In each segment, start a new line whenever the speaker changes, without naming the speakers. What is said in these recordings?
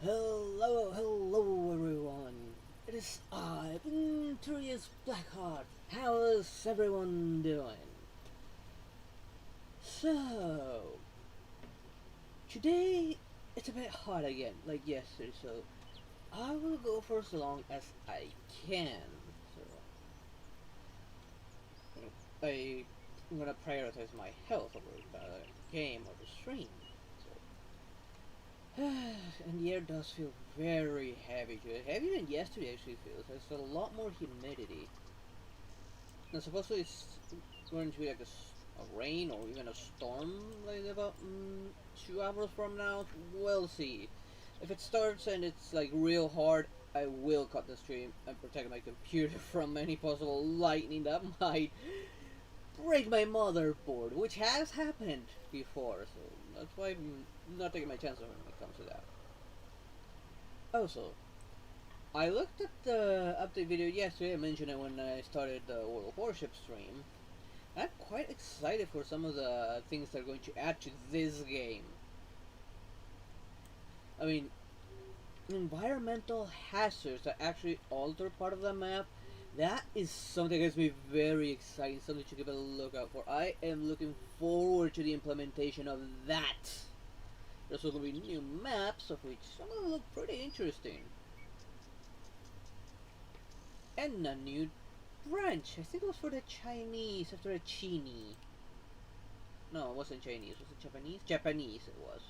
Hello everyone. It is I, Venturous Blackheart. How is everyone doing? So, today it's a bit hot again, like yesterday, so I will go for as long as I can. So, I'm gonna prioritize my health over the game or the stream. So, and the air does feel very heavy today. Heavier than yesterday actually feels. There's a lot more humidity. Now supposedly it's going to be like a rain or even a storm like about 2 hours from now. We'll see. If it starts and it's like real hard, I will cut the stream and protect my computer from any possible lightning that might break my motherboard, which has happened before. So that's why I'm not taking my chances when it comes to that. Also, I looked at the update video yesterday. I mentioned it when I started the World of Warship stream. I'm quite excited for some of the things they're going to add to this game. I mean, environmental hazards that actually alter part of the map. That is something that gets me very excited, something to keep a lookout for. I am looking forward to the implementation of that. There's also going to be new maps, of which some of them look pretty interesting. And a new branch. I think it was for the Chinese, after a Chini. No, it wasn't Chinese. Was it Japanese? Japanese it was.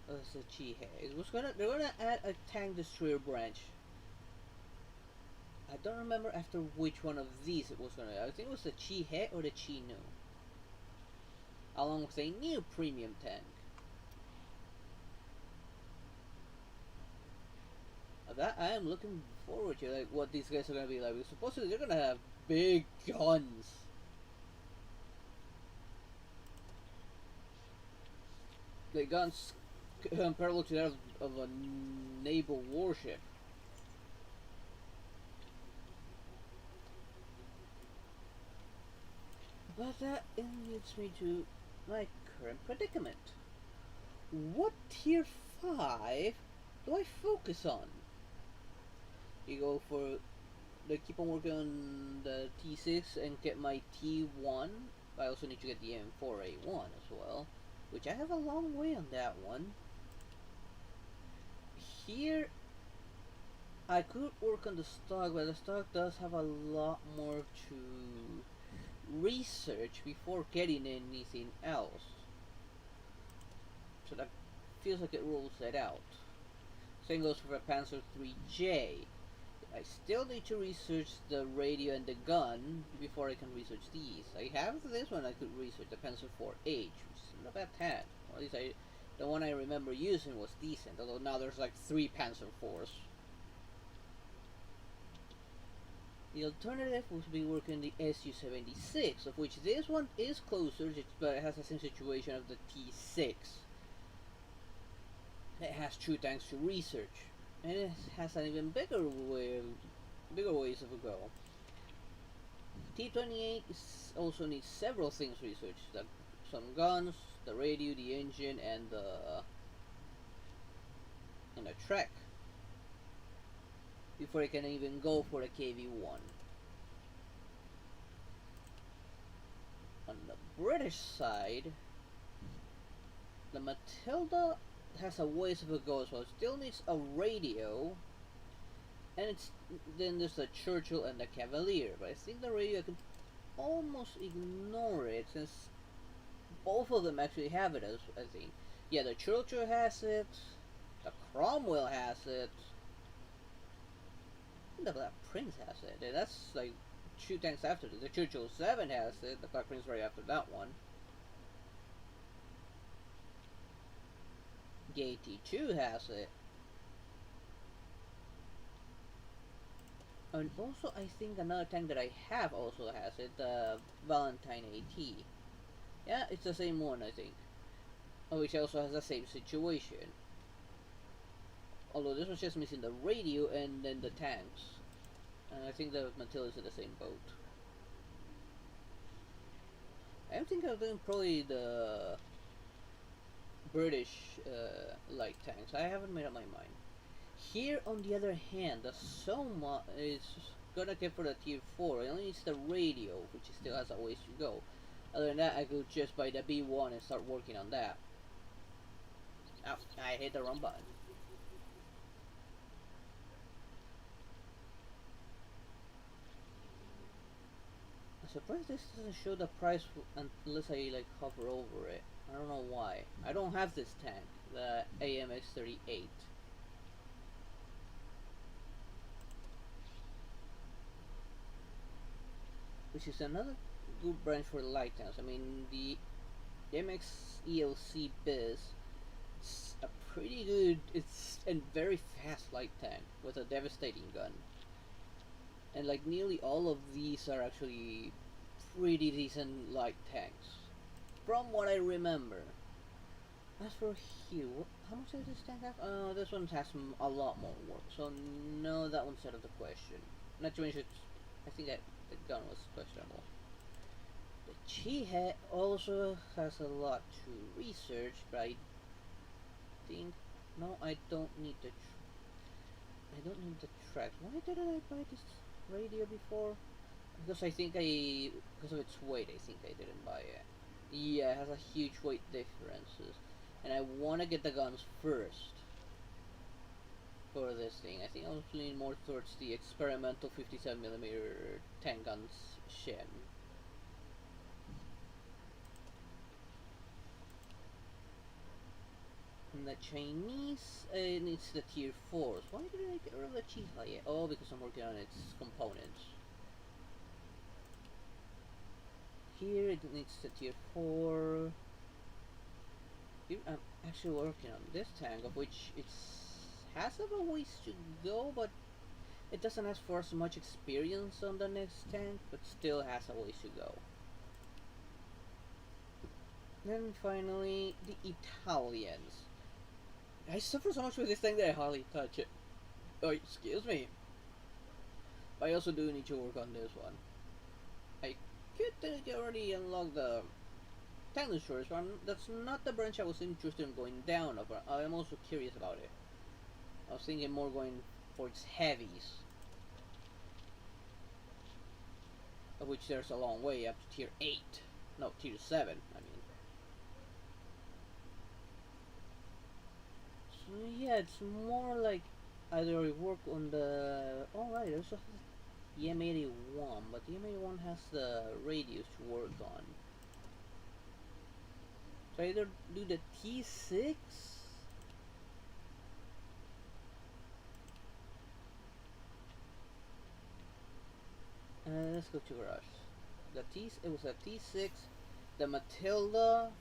It was a Chihei. They're gonna add a tank destroyer branch. I don't remember after which one of these it was gonna. I think it was the Chihei or the Chinu. Along with a new premium tank. That I am looking forward to, like what these guys are gonna be like. Supposedly they're gonna have big guns. The guns parallel to that of a naval warship. But that leads me to my current predicament. What tier 5 do I focus on? You go for the keep on working on the T6 and get my T1. I also need to get the M4A1 as well, which I have a long way on that one. Here, I could work on the stock, but the stock does have a lot more to research before getting anything else. So that feels like it rules it out. Same goes for a Panzer 3J. I still need to research the radio and the gun before I can research these. I have this one I could research, the Panzer 4H, which is not a bad tank. Or at least the one I remember using was decent, although now there's like 3 Panzer 4s. The alternative would be working the Su-76, of which this one is closer, but it has the same situation of the T6. It has 2 tanks to research, and it has an even bigger ways of a go. T-28 also needs several things researched, like some guns, the radio, the engine, and the track, before it can even go for a KV-1. On the British side, the Matilda has a ways of a go as well. It still needs a radio, and then there's the Churchill and the Cavalier. But I think the radio I can almost ignore it since both of them actually have it. As I think, yeah, the Churchill has it, the Cromwell has it, and the Black Prince has it. And that's like 2 tanks after this. The Churchill 7 has it. The Black Prince right after that one. The AT2 has it. And also, I think another tank that I have also has it, the Valentine AT. Yeah, it's the same one, I think. Which also has the same situation. Although this one's just missing the radio and then the tanks. And I think the Matilda's in the same boat. I am thinking of doing probably the British light tanks. I haven't made up my mind. Here, on the other hand, the Soma is gonna get for the tier 4. It only needs the radio, which still has a ways to go. Other than that, I could just buy the B1 and start working on that. Oh, I hit the wrong button. I'm surprised this doesn't show the price unless I like hover over it. I don't know why. I don't have this tank, the AMX-38. Which is another good branch for light tanks. I mean, the MX ELC Biz is a pretty good, it's a very fast light tank with a devastating gun. And like nearly all of these are actually pretty decent light tanks, from what I remember. As for Hugh, how much does this tank have? This one has a lot more work, so no, that one's out of the question. Not to mention, I think that the gun was questionable. The Chi-He also has a lot to research, but I think no, I don't need the tracks. Why didn't I buy this radio before? Because because of its weight, I think I didn't buy it. Yeah, it has a huge weight differences, and I want to get the guns first for this thing. I think I was leaning more towards the experimental 57mm tank guns shim. And the Chinese needs the tier 4s. Why did I get rid of the Chi-He yet? Oh, because I'm working on its components. Here it needs the tier 4. I'm actually working on this tank, of which it has a ways to go, but it doesn't ask for as much experience on the next tank, but still has a ways to go. Then finally, the Italians. I suffer so much with this thing that I hardly touch it. Oh, excuse me. But I also do need to work on this one. I could already unlock the tank destroyers, but that's not the branch I was interested in going down, but I am also curious about it. I was thinking more going for its heavies, of which there's a long way up to tier 8. No, tier 7, I mean. So yeah, it's more like either I work on the... Oh right, there's the M81, but the M81 has the radius to work on. So I either do the T6... let's go to Garage. It was a T6, the Matilda,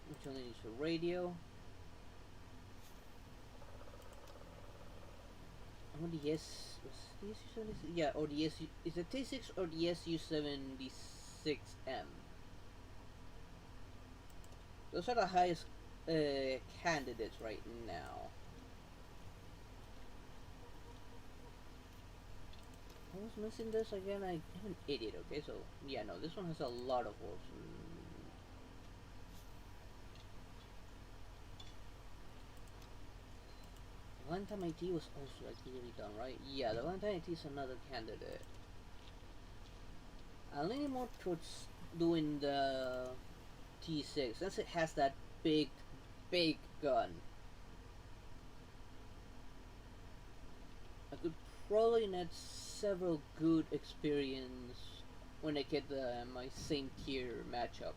which only needs a radio. Oh, the S was the SU-76? Yeah, or the SU is the T6 or the SU-76M. Those are the highest candidates right now. I was missing this again. I'm an idiot. Okay, so yeah, no, this one has a lot of works. Valentine IT was also like really done, right? Yeah, the Valentine IT is another candidate. I'm leaning more towards doing the T6 since it has that big gun. I could probably net several good experience when I get my same tier matchup.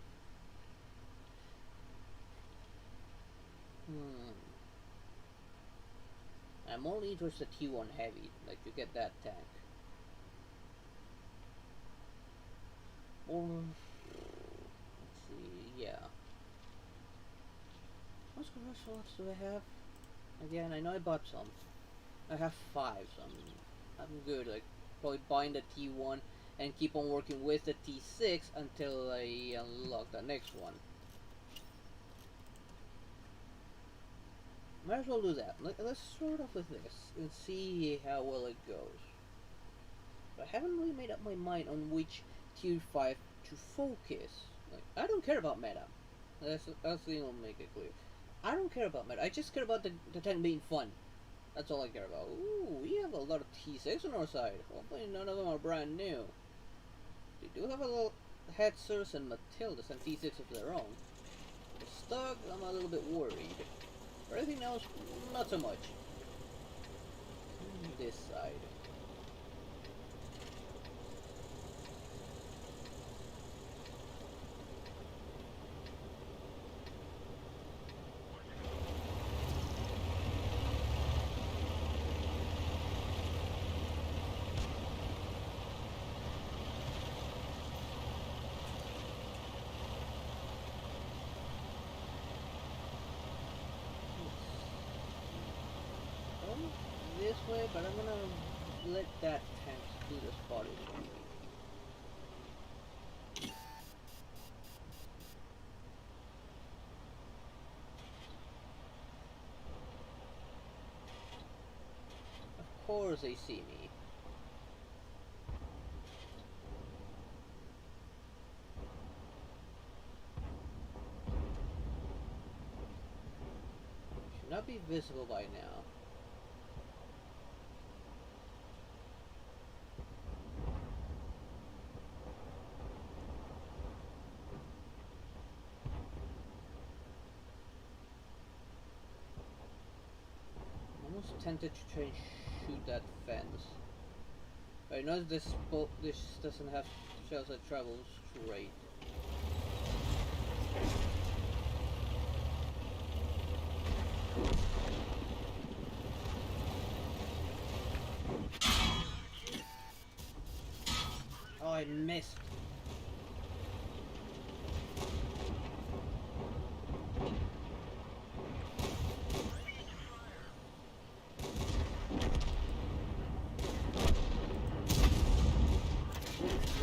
I'm only interested in T1 heavy, like to get that tank. Or let's see, yeah. What commercial slots do I have? Again, I know I bought some. I have 5, so I'm good. Like probably buying the T1 and keep on working with the T6 until I unlock the next one. Might as well do that. Let's start off with this and see how well it goes. but I haven't really made up my mind on which tier 5 to focus. Like, I don't care about meta. That's the thing I'll make it clear. I don't care about meta. I just care about the tank being fun. That's all I care about. Ooh, we have a lot of T6 on our side. Hopefully none of them are brand new. They do have a little Hetzers and Matildas and T6 of their own. The Stug, I'm a little bit worried. For everything else, not so much. This side. This way, but I'm gonna let that tank do the spotting for me. Of course they see me. Should not be visible by now. Tempted to try and shoot that fence. I know this doesn't have shells that travel straight. Oh, I missed.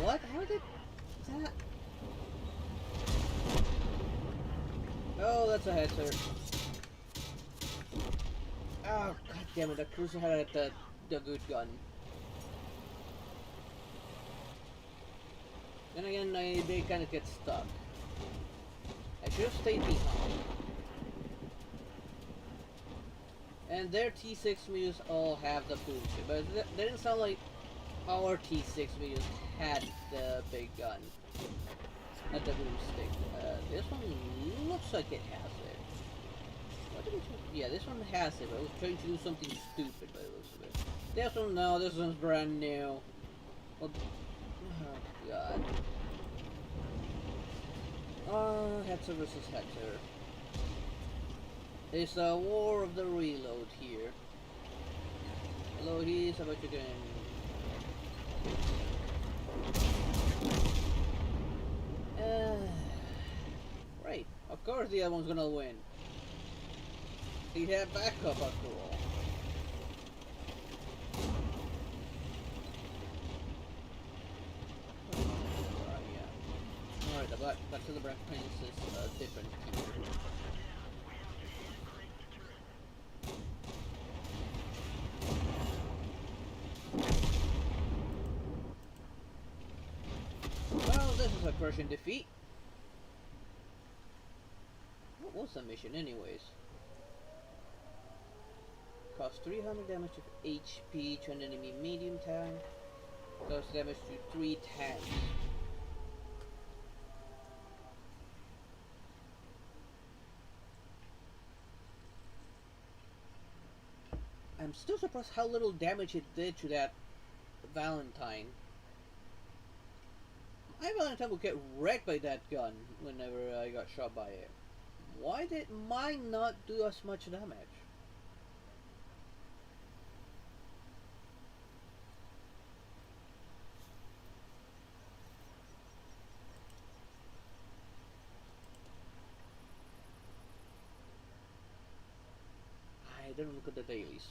What? How did that? Oh, that's a Hetzer. Oh, god damn it! The cruiser had the good gun. Then again, they kind of get stuck. I should have stayed behind. And their T6 mediums all have the boom ship, but they didn't sound like our T6 mediums had the big gun. Not the boomstick. This one looks like it has it. What did it do? Yeah, this one has it, but I was trying to do something stupid by the looks of it. This one, no, this one's brand new. Well, oh god. Oh, Hetzer versus Hetzer. It's a war of the reload here. Hello, he's about to get right, of course the other one's gonna win. He had backup after all. Yeah. Alright, back to the Black Prince is different here. Well, this is a crushing defeat. What was the mission anyways? Cost 300 damage of HP to an enemy medium tank. Does damage to 3 tanks. I'm still surprised how little damage it did to that Valentine. My Valentine would get wrecked by that gun whenever I got shot by it. Why did mine not do as much damage? I didn't look at the dailies.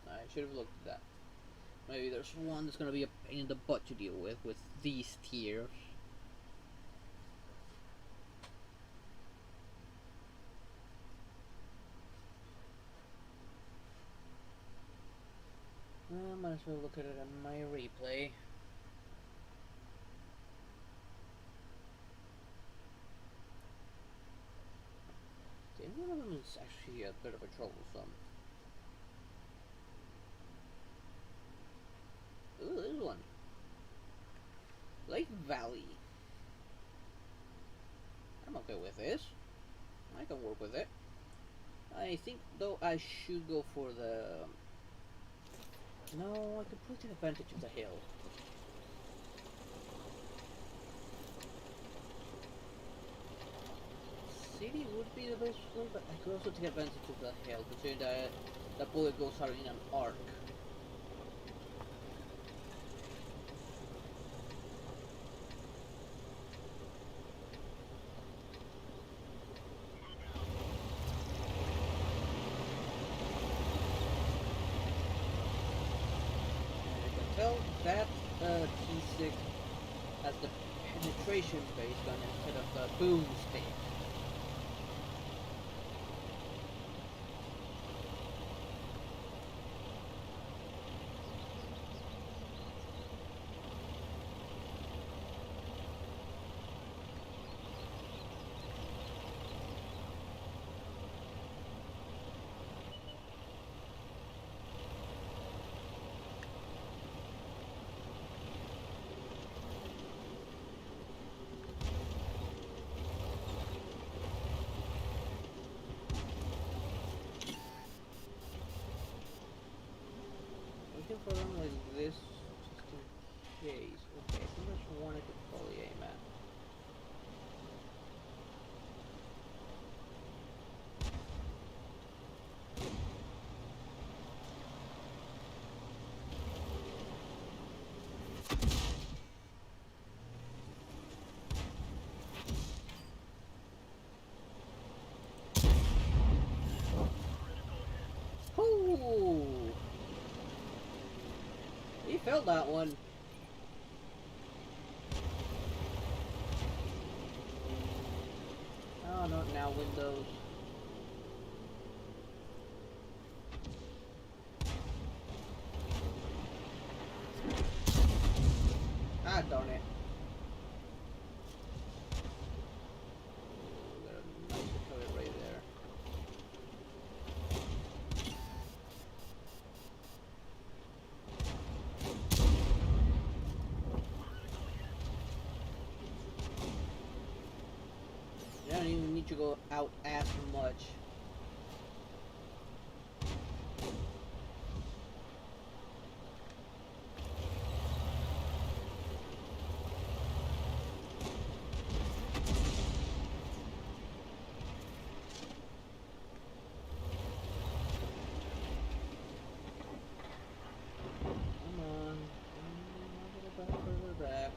I should have looked at that. Maybe there's one that's gonna be a pain in the butt to deal with these tiers. Well, might as well look at it on my replay. is actually a bit of a troublesome. Ooh, this one. Lake Valley. I'm okay with this. I can work with it. I think though I should go for the... No, I could probably take advantage of the hill. City would be the best way, but I could also take advantage of the hill, considering that the bullet goes out in an arc. Well, that T6 has the penetration based gun instead of the boomstick. Looking for them like this, just in case. Okay, I think that's one I could probably aim at. Ooh! He felt that one. Oh, not now, Windows. Ah, darn it. Got a nice target right there. You don't even need to go out as much. Come on. A little back, further back.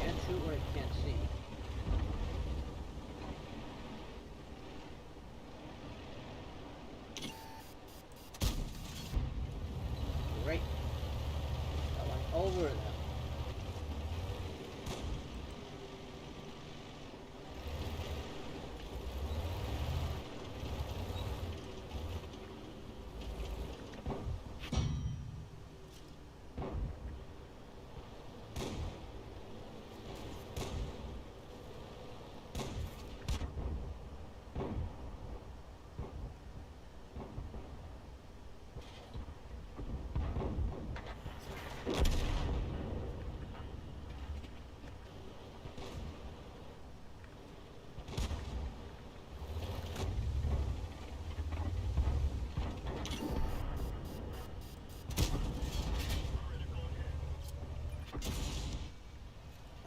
Can't shoot where I can't see. Right. I went over them.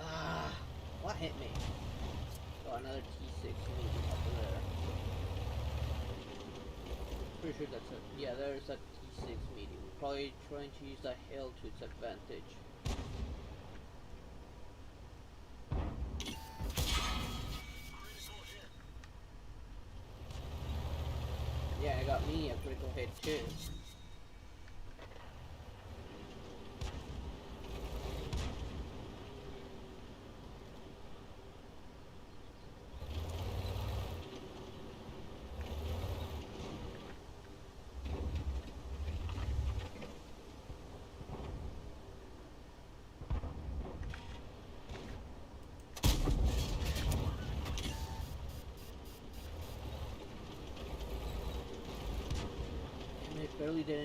Ah, what hit me? Oh, another T6 maybe up there. Pretty sure that's a, yeah, there's a T6 medium. Probably trying to use the hill to its advantage. Yeah, it got me a critical hit too.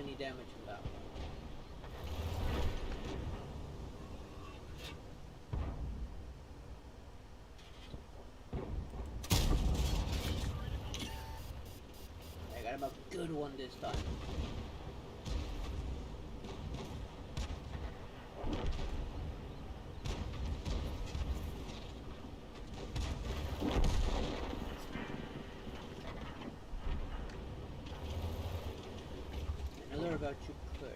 any damage on that one. I got him a good one this time. Another about to push.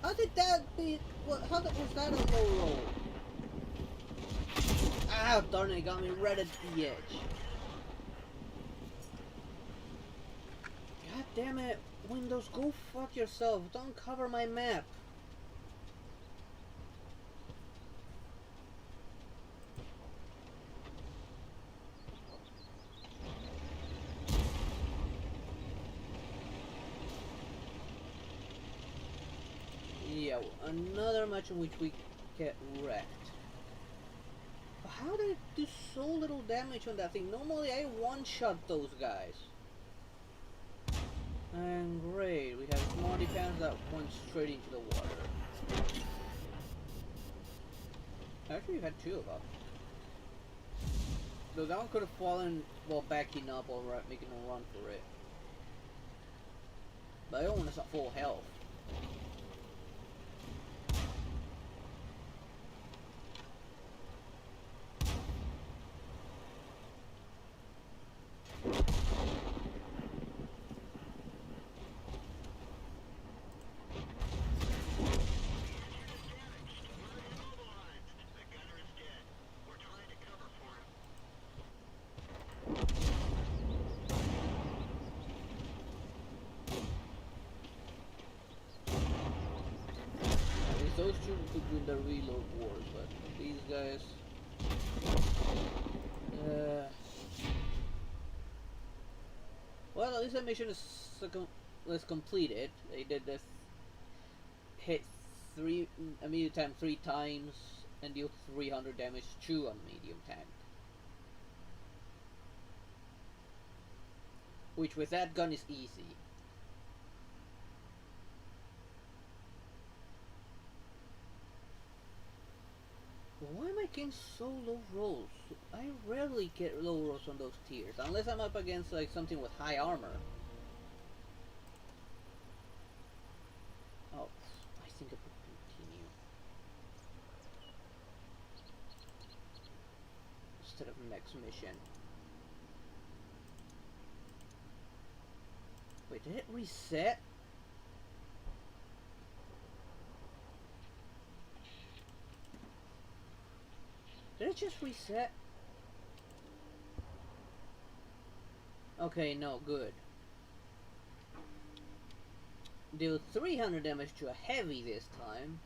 How did that be? What? How was that a low roll? Ah, darn it! Got me right at the edge. God damn it! Windows, go fuck yourself! Don't cover my map. Yeah, another match in which we get wrecked. But how did it do so little damage on that thing? Normally I one-shot those guys. And great, we have small defense that went straight into the water. Actually, we had two of them. So that one could have fallen while backing up or making a run for it. But I don't want us at full health. Those two could win the reload wars, but these guys... Well, at least that mission is completed. They did this hit a medium tank 3 times and deal 300 damage to a medium tank. Which with that gun is easy. Why am I getting so low rolls? I rarely get low rolls on those tiers, unless I'm up against like something with high armor. Oh, I think I could continue. Instead of next mission. Wait, did it reset? Did it just reset? Okay, no, good. Deal 300 damage to a heavy this time.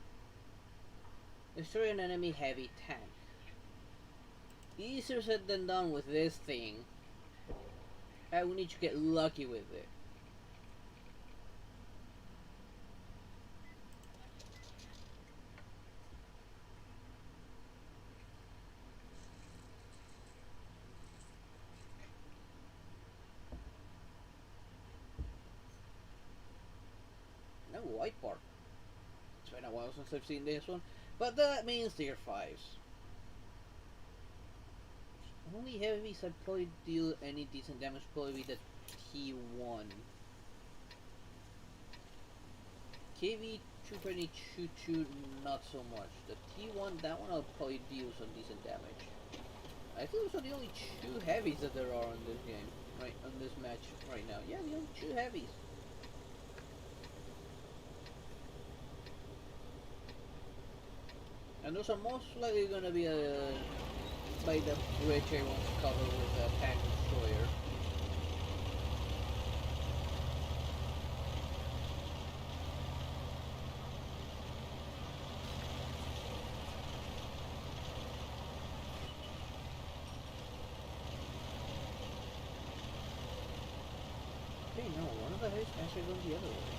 Destroy an enemy heavy tank. Easier said than done with this thing. I will need to get lucky with it. White part. It's been a while since I've seen this one, but that means tier 5s. Only heavies I probably deal any decent damage probably the T1. KV 222 not so much. The T1, that one I'll probably deal some decent damage. I think those are the only 2 heavies that there are in this game, right, on this match right now. Yeah, the only 2 heavies. And those are most likely going to be by the bridge I want to cover with a tank destroyer. Okay, no, one of the heads actually going the other way.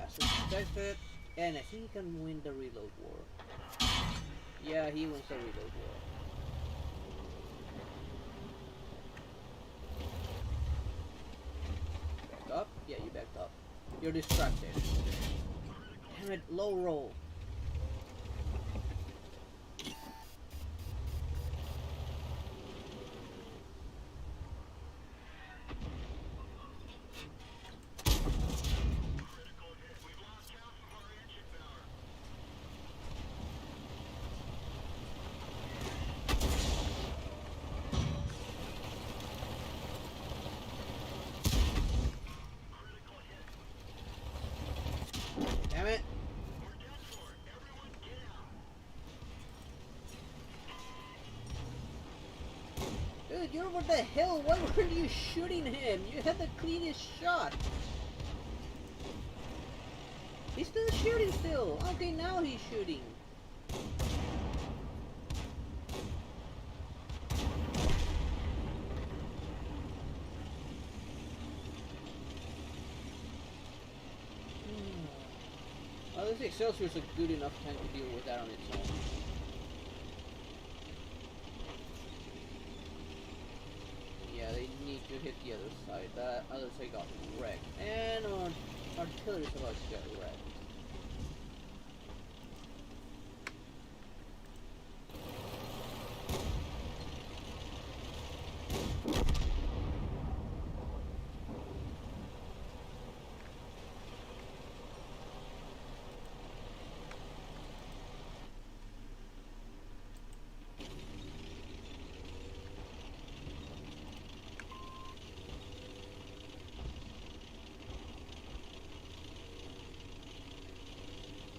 fast. That's it. And I think he can win the reload war. Yeah, he wins the reload war. Back up? Yeah, you backed up. You're distracted. Damn it, low roll. Damn it. Dude, you're what the hell? Why weren't you shooting him? You had the cleanest shot. He's still shooting still. Okay, now he's shooting. Well, this Excelsior's a good enough tank to deal with that on its own. Yeah, they need to hit the other side. That other side got wrecked. And artillery's about to get wrecked.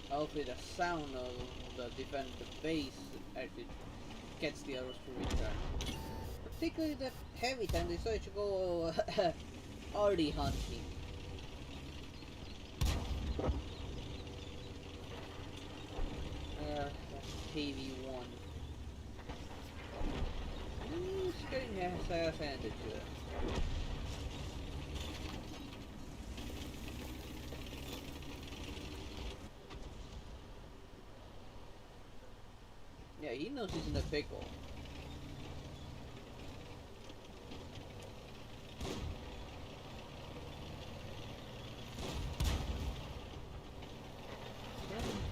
Hopefully the sound of the defend the base actually gets the others to return. Particularly that heavy tank decided to go arty hunting. That's KV-1. He's getting his ass handed to it. Yeah, he knows he's in a pickle.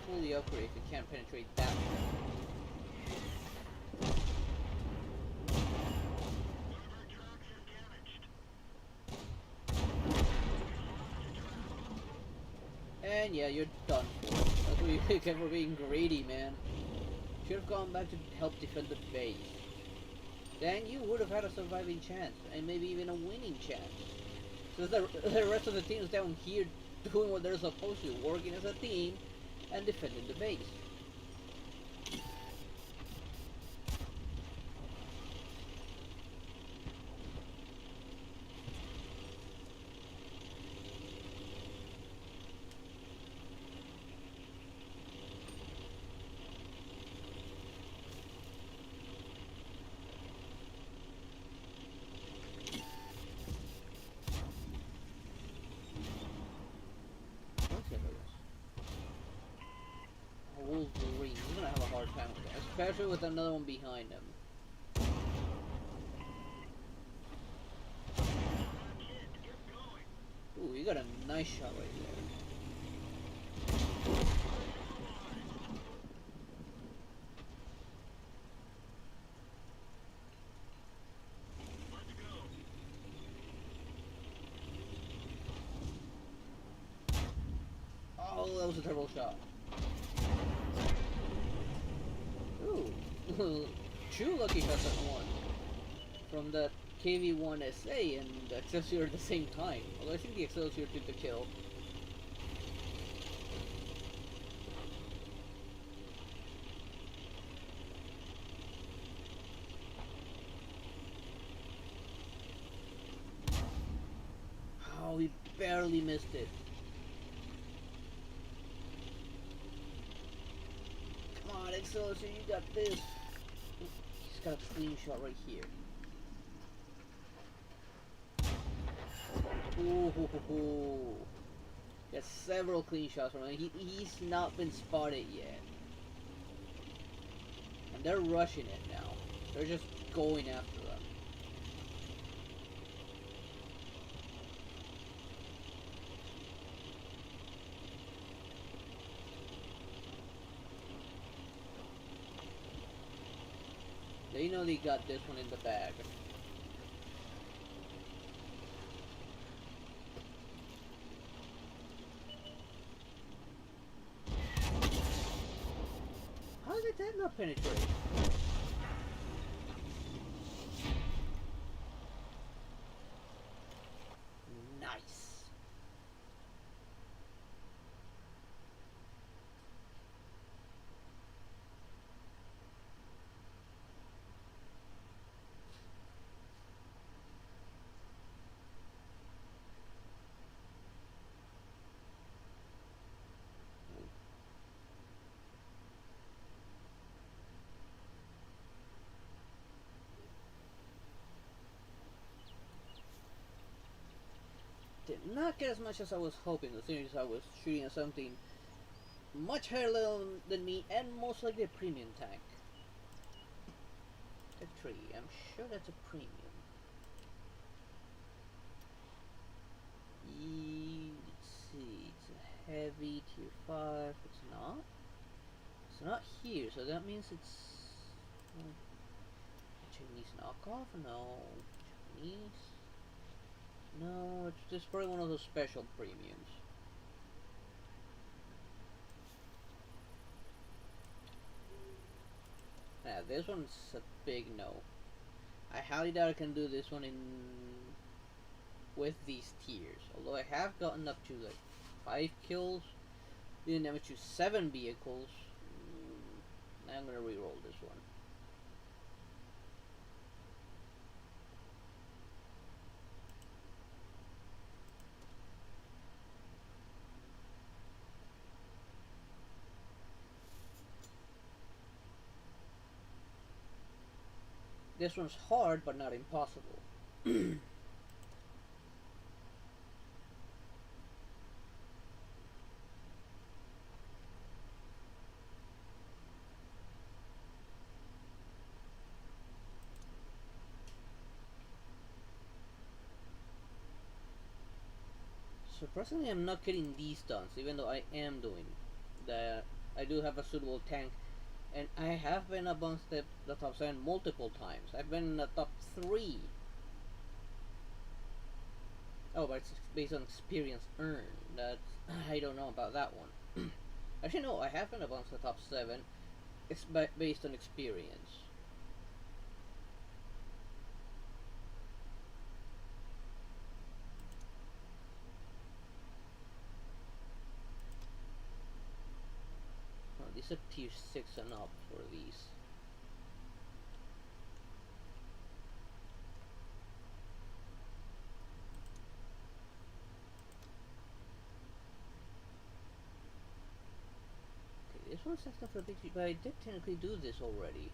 Fully upgrade if it can't penetrate that way. And yeah, you're done for. That's what you get for being greedy, man. Should have gone back to help defend the base. Then you would have had a surviving chance, and maybe even a winning chance. So the rest of the team's down here doing what they're supposed to, working as a team and defending the base. Wolverine, he's gonna have a hard time with that, especially with another one behind him. Ooh, you got a nice shot right there. Oh, that was a terrible shot. Ooh, two lucky shots at one from the KV-1 SA and the Excelsior at the same time. Although I think the Excelsior took the kill. Oh, he barely missed it. Come on, Excelsior, you got this. He's got a clean shot right here. Ooh, There's several clean shots from him. He's not been spotted yet. And they're rushing it now. They're just going after them. They know they got this one in the bag. How did that not penetrate? Nice. Did not get as much as I was hoping, considering I was shooting at something much higher level than me and most likely a premium tank. Tech 3, I'm sure that's a premium. Let's see, it's a heavy tier 5, it's not. It's not here, so that means it's Chinese knockoff? No. Chinese? No, it's just probably one of those special premiums. Yeah, this one's a big no. I highly doubt I can do this one with these tiers. Although I have gotten up to like 5 kills, didn't damage to 7 vehicles. I'm gonna reroll this one. This one's hard, but not impossible. Surprisingly, I'm not getting these stunts, even though I am doing that. I do have a suitable tank, and I have been amongst the top 7 multiple times. I've been in the top 3. Oh, but it's based on experience earned. That's I don't know about that one. Actually, no, I have been amongst the top 7. It's based on experience. Oh, these are tier 6 and up for these. Okay, this one's asking for a big, but I did technically do this already.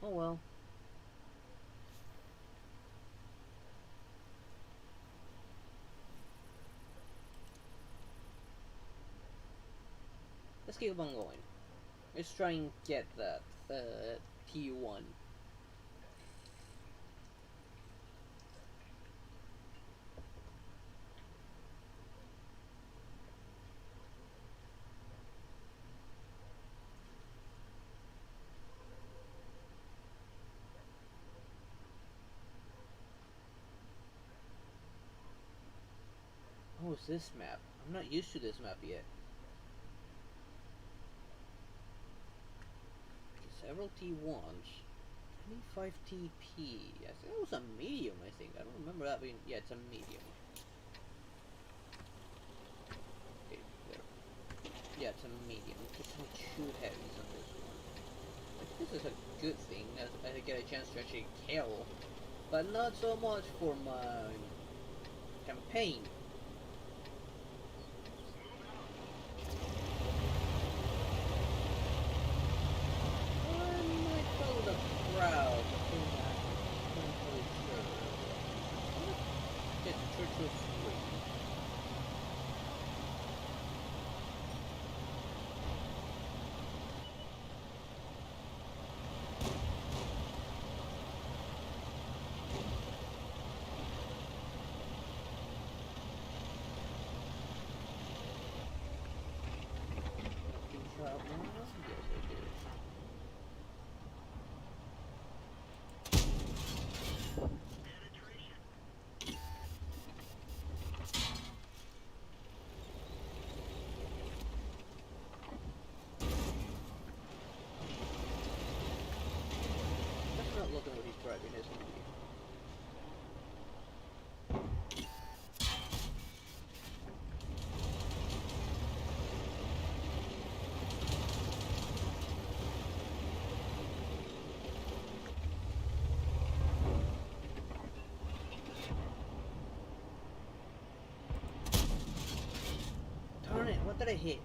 Oh well. Let's keep on going. Let's try and get that T1. Oh, is this map? I'm not used to this map yet. Okay, several T1s. 25 TP. I think it was a medium, I think. I don't remember that being... Yeah, it's a medium. Okay, there. Yeah, it's a medium. Just don't shoot heavies on this one. This is a good thing, as I get a chance to actually kill. But not so much for my campaign. I might hit?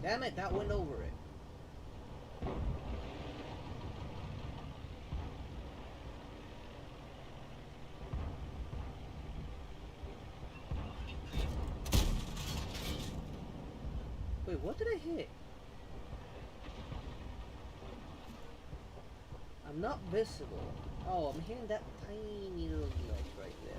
Damn it, that went over it. Wait, what did I hit? I'm not visible. Oh, I'm hitting that tiny little ledge right there.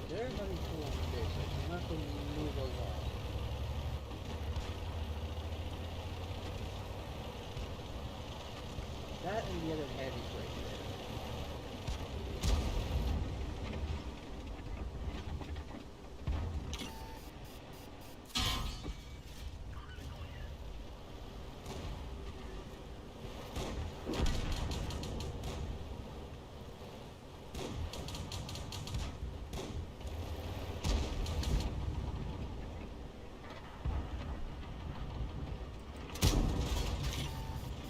They're having trouble with this. I cannot move along. That and the other heavies right there.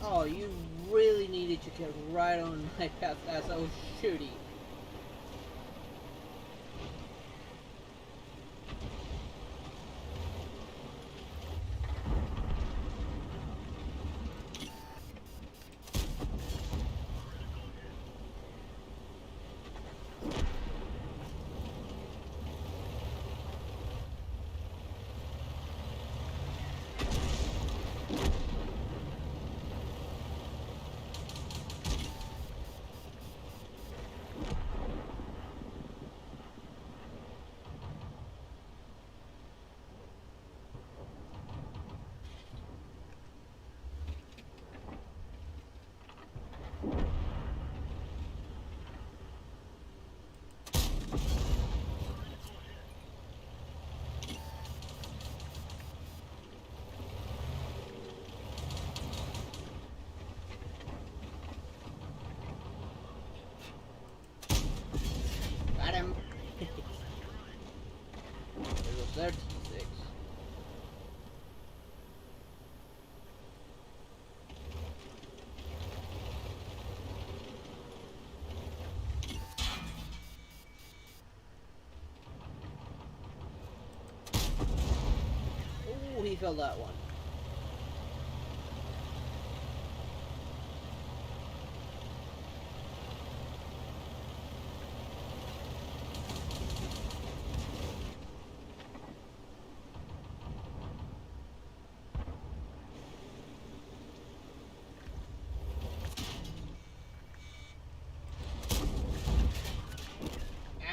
Oh, you really needed to get right on my path as I was shooting. Got him! It was 36. Ooh, he fell that one.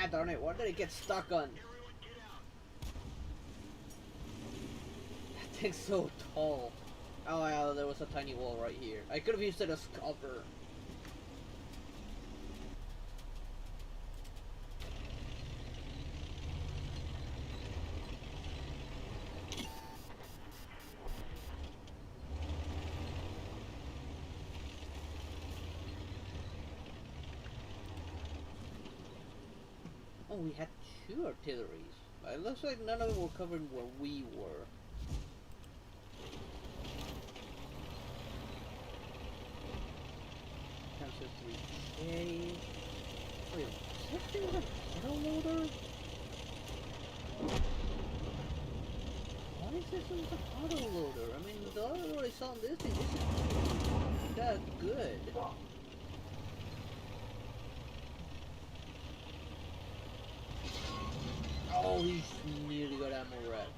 Ah, darn it, what did it get stuck on? That thing's so tall. Oh, yeah, there was a tiny wall right here. I could have used it as cover. Oh, we had 2 artilleries. It looks like none of them were covering where we were. Counter 3K. Wait, is that thing with a autoloader? Why is this with an autoloader? I mean, the autoloader I saw on this thing isn't that good. Oh, he's nearly got ammo wrapped.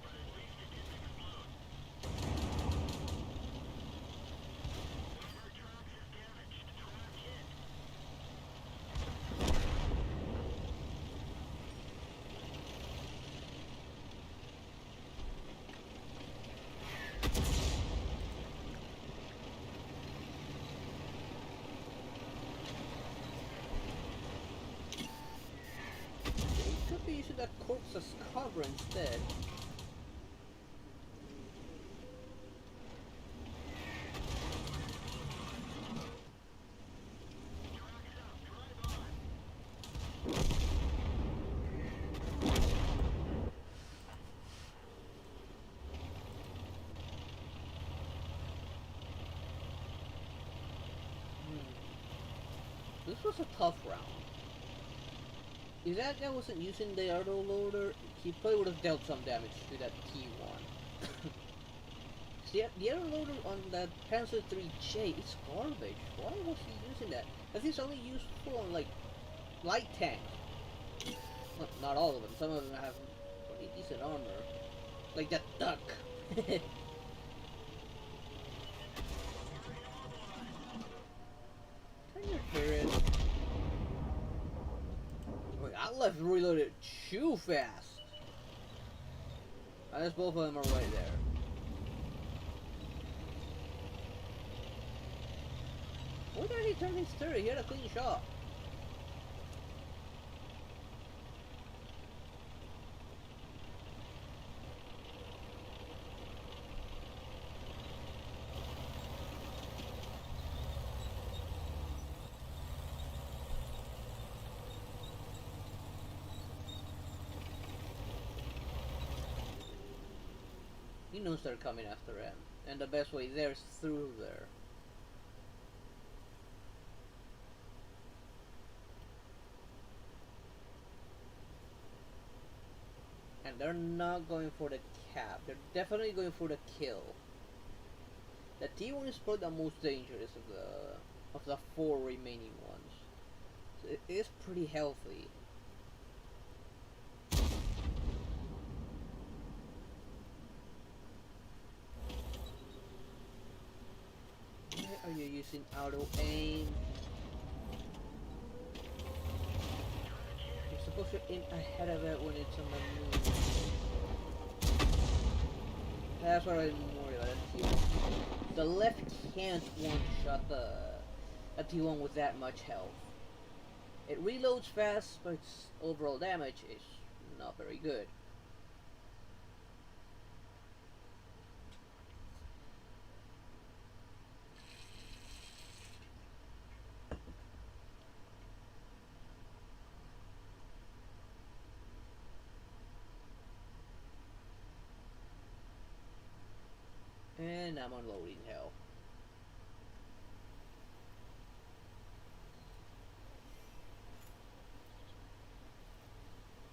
Could be using that corpse as cover instead. This was a tough round. If that guy wasn't using the auto loader, he probably would have dealt some damage to that T1. The auto loader on that Panzer 3J is garbage. Why was he using that? That is only useful on like light tanks. Well, not all of them. Some of them have pretty decent armor, like that duck. Turn your turret. Wait, I left reloaded too fast. I guess both of them are right there. Why did he turn his turret? He had a clean shot. He knows they're coming after him, and the best way there is through there. And they're not going for the cap. They're definitely going for the kill. The T1 is probably the most dangerous of the four remaining ones. So it is pretty healthy. Why are you using auto aim? You're supposed to aim ahead of it when it's on the move. That's what I'm worried about. The left can't one-shot a T1 with that much health. It reloads fast, but its overall damage is not very good. And I'm unloading hell.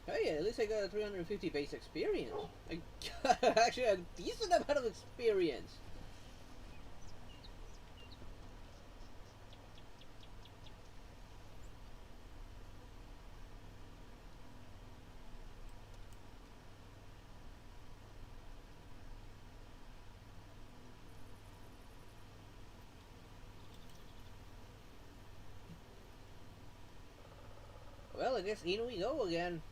Hey, at least I got a 350 base experience. I got actually a decent amount of experience. Well, I guess in we go again.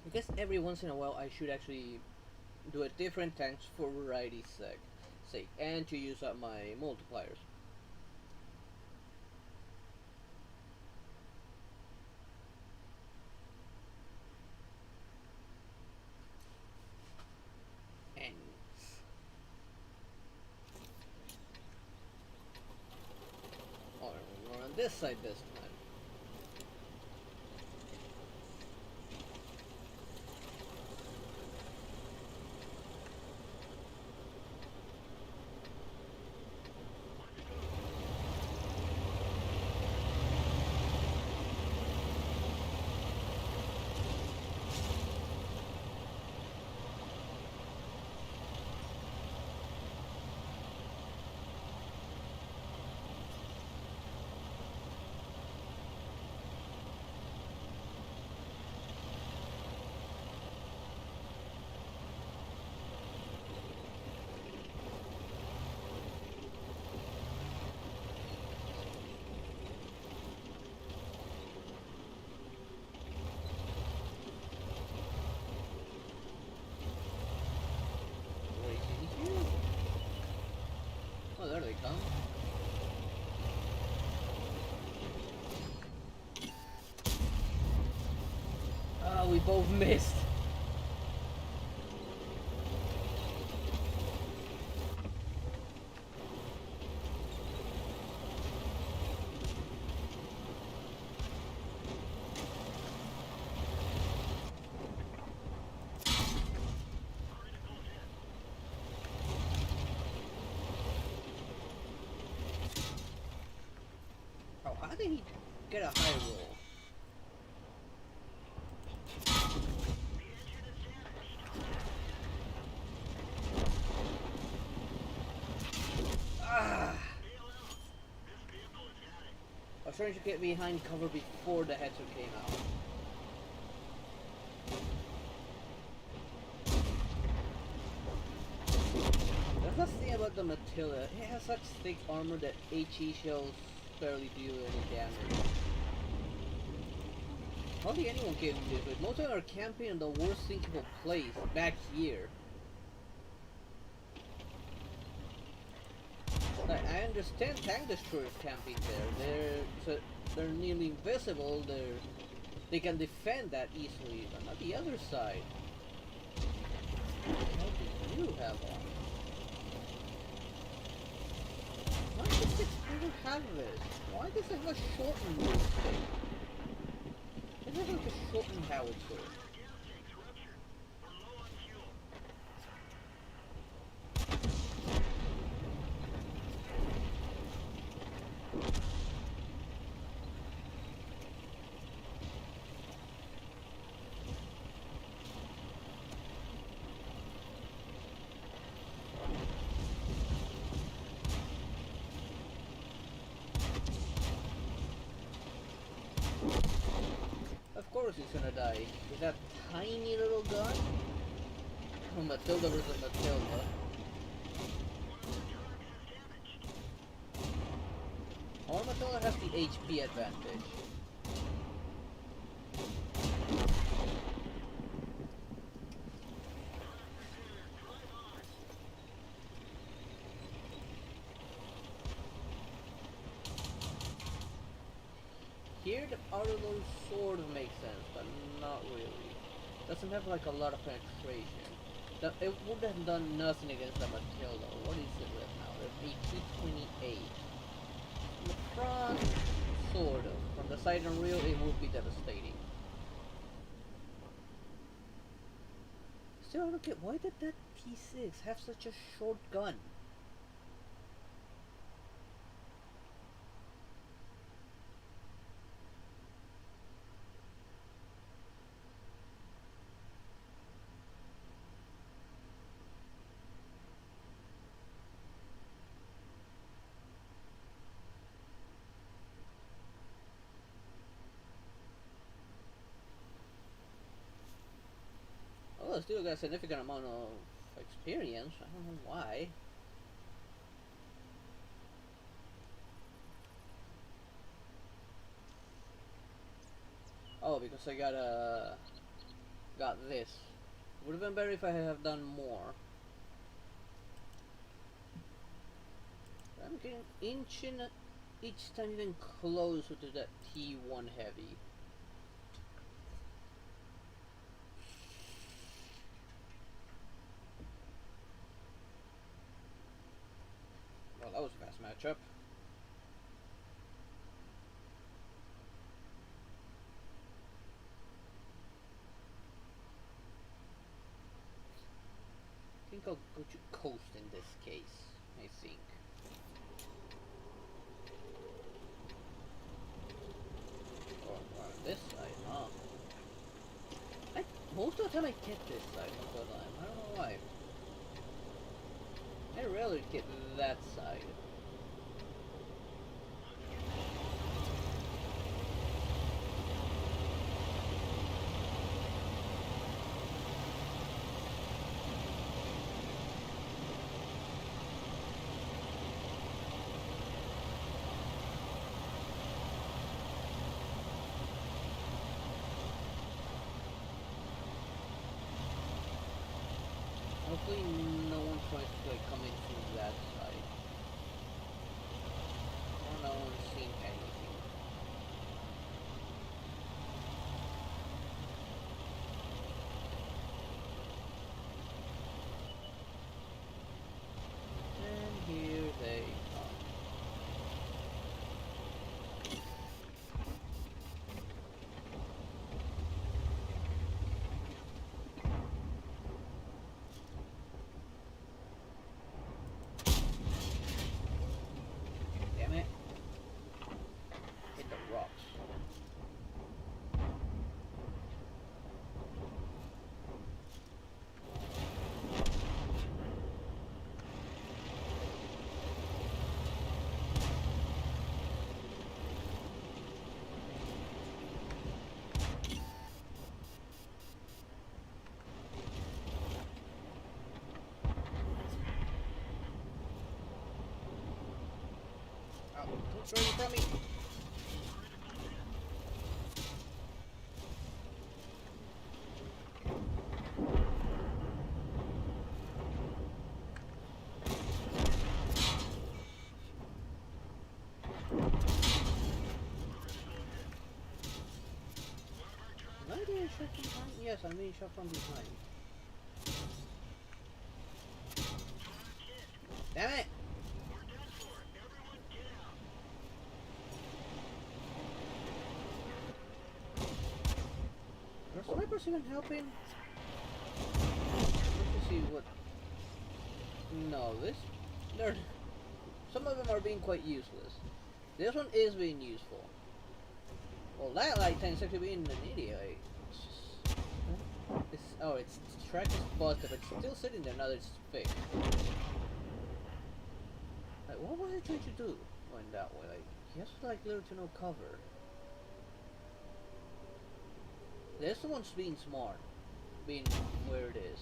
I guess every once in a while I should actually do a different tanks for variety's sake and to use up my multipliers. And oh, we're on this side this time. Oh, there they come. Oh, we both missed. Why did he get a high roll? Ah! I was trying to get behind cover before the headset came out. That's the thing about the Matilda. It has such thick armor that HE shells barely do any damage. Hardly anyone can do this, but most of them are camping in the worst thinkable place, back here. Like, I understand tank destroyers camping there. They're nearly invisible. They can defend that easily, but not the other side. What do you have on? Why does it ever have this? Why does it have a shortened move thing? It has like a shortened howitzer. Of course he's gonna die. With that tiny little gun? Oh, Matilda versus Matilda. Or Matilda has the HP advantage. Here the Arlo sort of makes sense, but not really. Doesn't have like a lot of penetration. It would have done nothing against the Matilda. What is it right now? They're AP-28. From the front, sort of. From the side and rear, it would be devastating. Still, I don't get why did that T6 have such a short gun? Well, I still got a significant amount of experience. I don't know why. Oh, because I got this. Would have been better if I had done more. I'm getting inching each time even closer to that T1 heavy. Well, that was a fast matchup. I think I'll go to coast in this case, I think. Or on this side, huh? Most of the time I get this side most of the time. I don't know why. I rarely get that side. Hopefully no one tries to like come in through that side. Or no one's seen anything. And here they come. Damn it. Ready from me. Am I being shot from behind? Yes, I'm being shot from behind. Damn it! Are snipers even helping? Let's see what. No, this. They're. Some of them are being quite useless. This one is being useful. Well, that light tank is actually being an idiot. Like, its track is busted, but it's still sitting there now that it's fixed. Like, what was it trying to do going that way? Like, he has like little to no cover. This one's being smart, being where it is.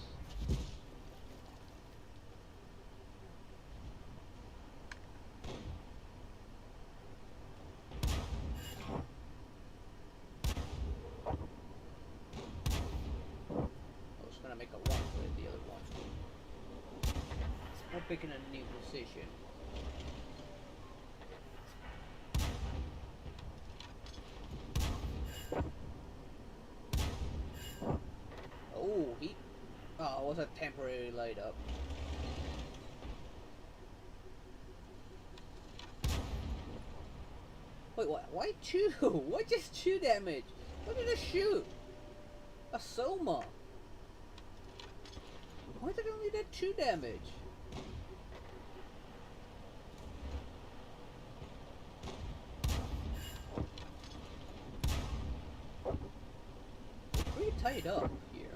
I was gonna make a run for it, the other one. We're picking a new position. Oh, it was a temporary light up. Wait, what? Why 2? Why just 2 damage? What did I shoot? A Soma. Why did I only do 2 damage? It's pretty tied up here.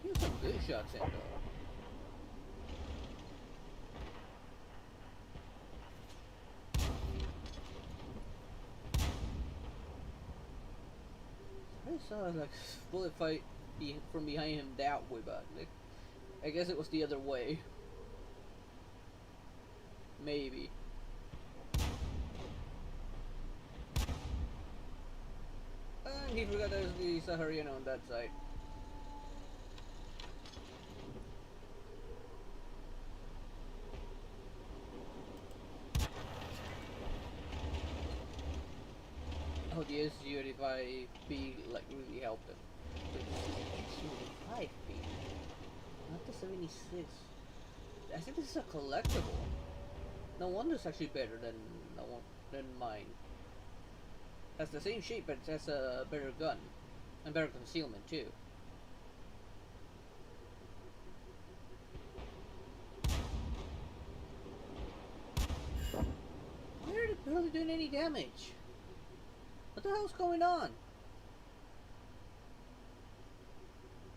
Here's some good shots in though. I saw like bullet fight from behind him that way, but like, I guess it was the other way. Maybe. And he forgot there's the Saharian on that side. Oh, the SU 85B like really helped him. But 85B, not the 76. I think this is a collectible. No wonder it's actually better than mine. Has the same shape, but it has a better gun and better concealment too. Why are they barely doing any damage? What the hell's going on?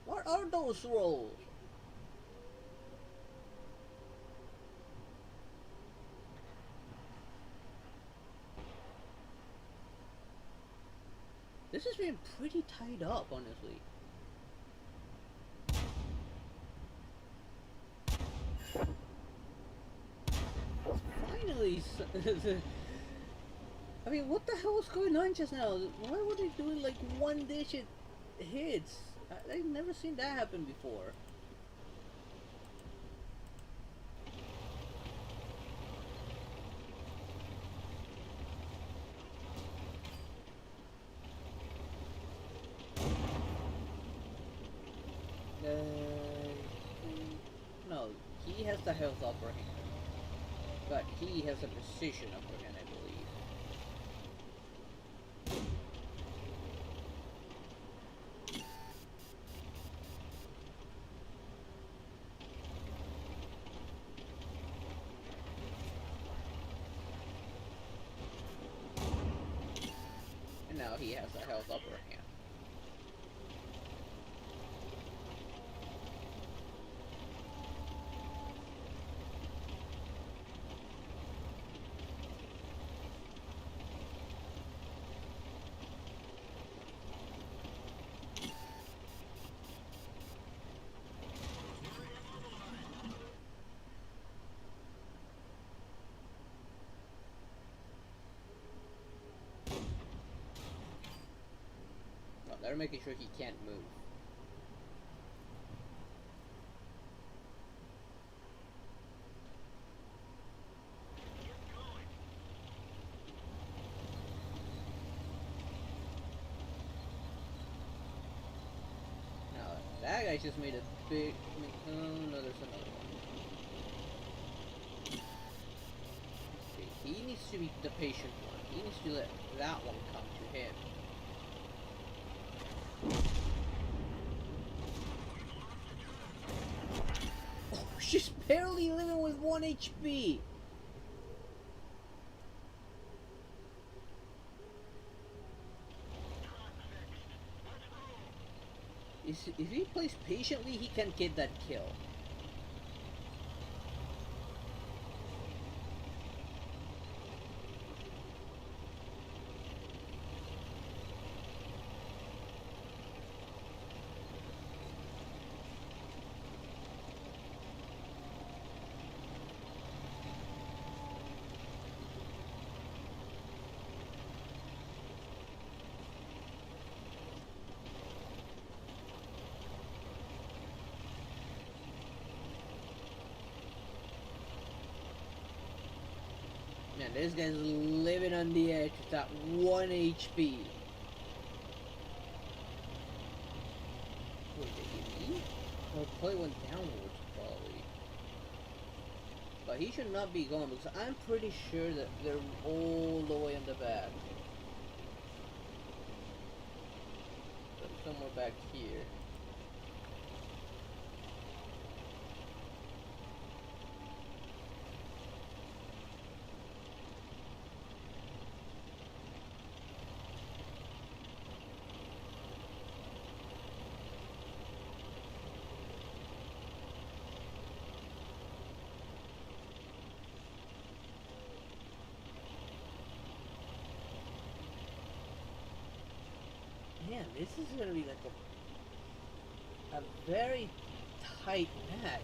What are those rolls? This has been pretty tied up, honestly. Finally! I mean, what the hell was going on just now? Why were they doing like 1-digit hits? I've never seen that happen before. No, he has the health upper hand, but he has a precision upper hand, I believe. And now he has a health upper hand. They're making sure he can't move. Now, that guy just made a big... Oh, no, there's another one. Okay, he needs to be the patient one. He needs to let that one come to him. Oh, she's barely living with 1 HP! If he plays patiently, he can get that kill. Man, this guy's living on the edge with that 1 HP. Wait, did he leave? Or play went downwards, probably. But he should not be gone, because I'm pretty sure that they're all the way in the back. But somewhere back here. Man, this is gonna be like a very tight match.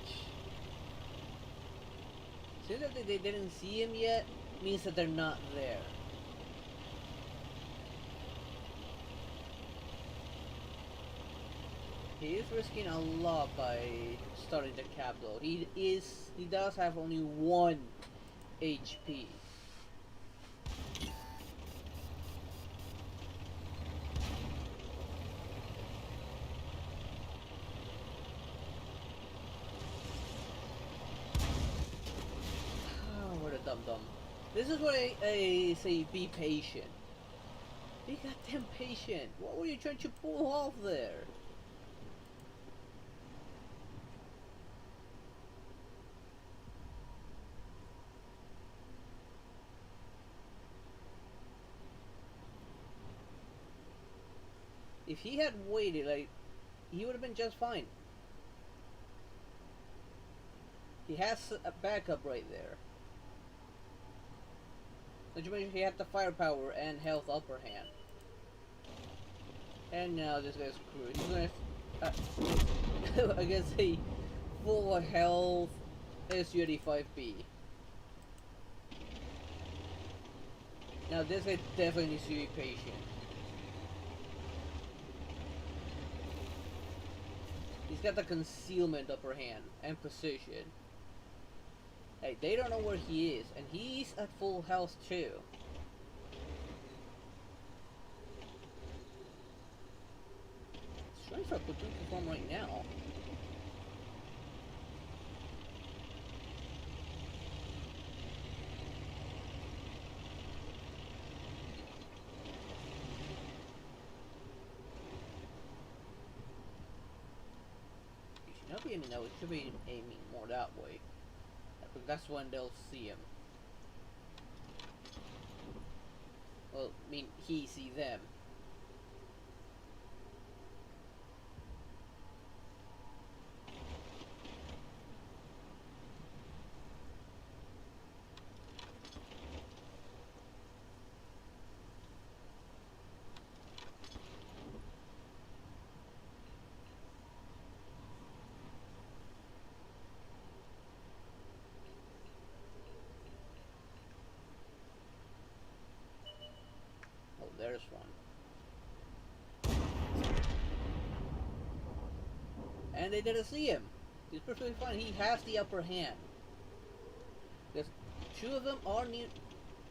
Seems that they didn't see him yet means that they're not there. He is risking a lot by starting the cap though. He does have only 1 HP. Dum-dum. This is what I say, be patient. Be goddamn patient. What were you trying to pull off there? If he had waited, like, he would have been just fine. He has a backup right there. Not to mention he had the firepower and health upper hand. And now this guy's screwed. He's gonna against a full health SU-85B. Now this guy definitely needs to be patient. He's got the concealment upper hand and precision. Hey, they don't know where he is, and he's at full health too. It's trying for a platoon to form right now. He should not be aiming that way, he should be aiming more that way. That's when they'll see him. Well, I mean, he see them. There's one. And they didn't see him. He's perfectly fine. He has the upper hand. There's two of them are near.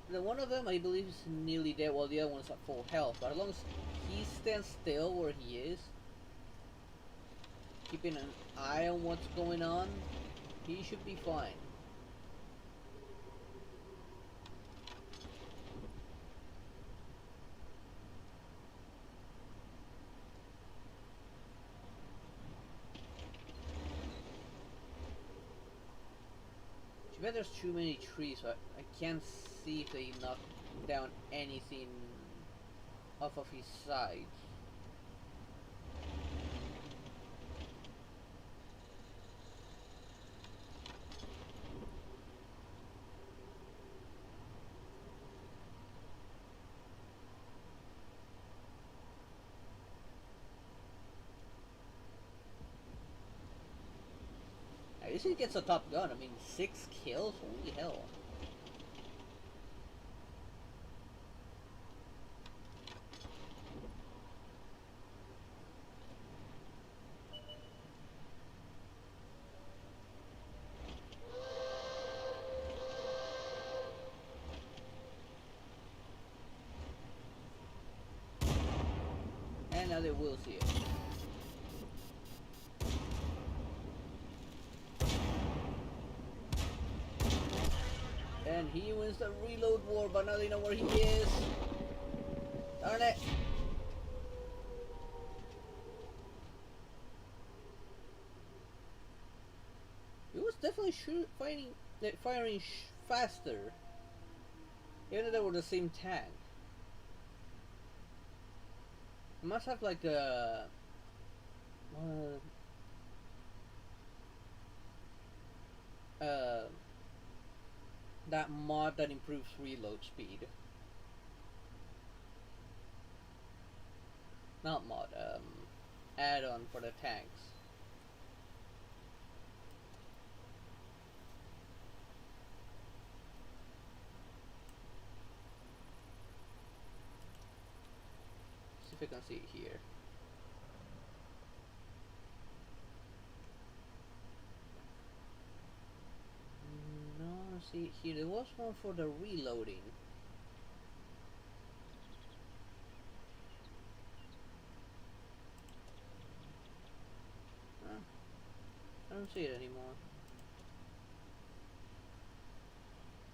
The one of them, I believe, is nearly dead, while the other one's at full health. But as long as he stands still where he is, keeping an eye on what's going on, he should be fine. Too bad there's too many trees, so I can't see if they knock down anything off of his sides. At least he gets a top gun. I mean, 6 kills? Holy hell. And now they will see it. And he wins the reload war, but now they know where he is. Darn it! He was definitely firing faster, even though they were the same tank. He must have like a that mod that improves reload speed. Not mod, add-on for the tanks. See if I can see it here. No, see it here. There was one for the reloading. Huh. I don't see it anymore.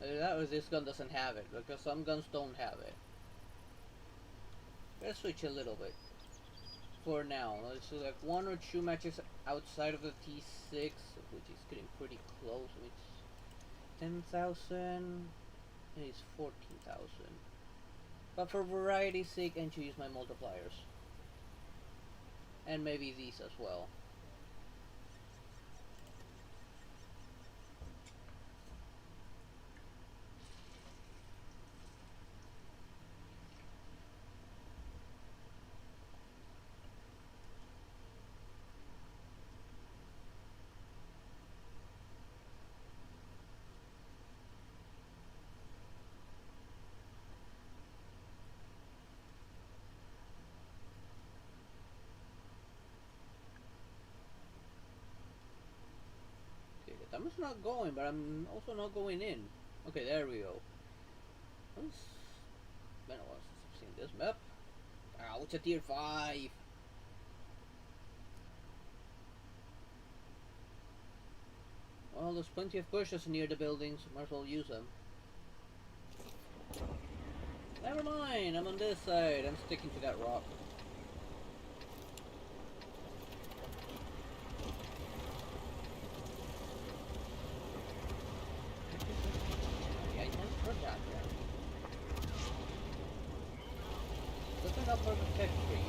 Either that or this gun doesn't have it, because some guns don't have it. Let's switch a little bit. For now, let's do like 1 or 2 matches outside of the T6, which is getting pretty close. I mean, it's 10,000 and it's 14,000. But for variety's sake, and to use my multipliers. And maybe these as well. I'm just not going, but I'm also not going in. Okay, there we go. It's been a while since I've seen this map. Ah, it's a tier 5. Well, there's plenty of bushes near the buildings. Might as well use them. Never mind, I'm on this side. I'm sticking to that rock. Looking up for the tech tree.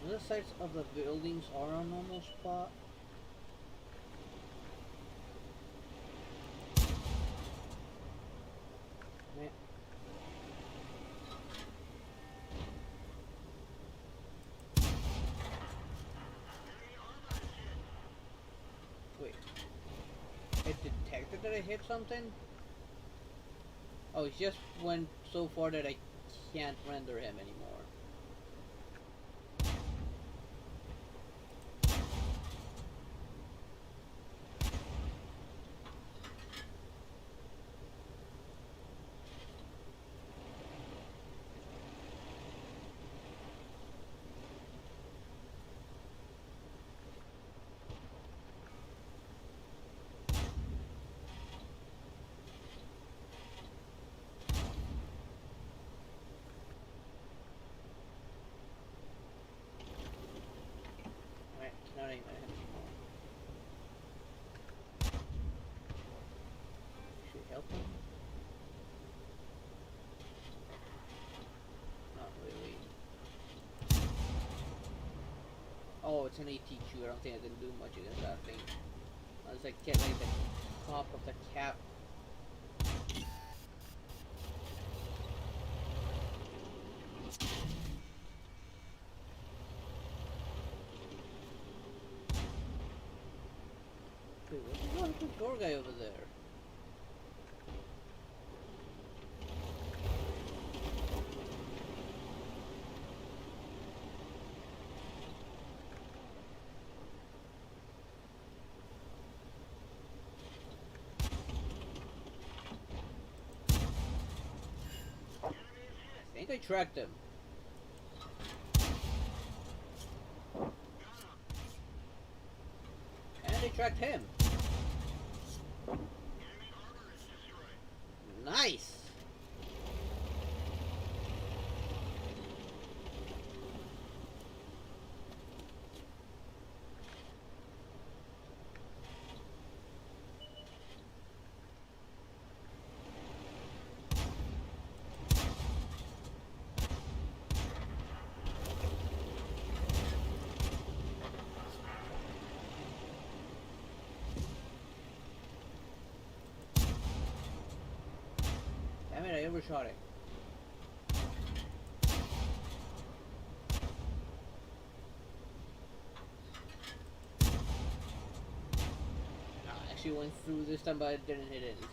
The sides of the buildings are a normal spot. Man. that I hit something? Oh, it just went so far that I can't render him anymore. Alright, not aim at him anymore. Should we help him? Not really. Oh, it's an AT2. I don't think I can do much against that thing. Unless I get like the top of the cap. Wait, what's going on with the door guy over there? I think I tracked him. And I tracked him. Nice! Damn it, I overshot it. I actually went through this time, but I didn't hit anything.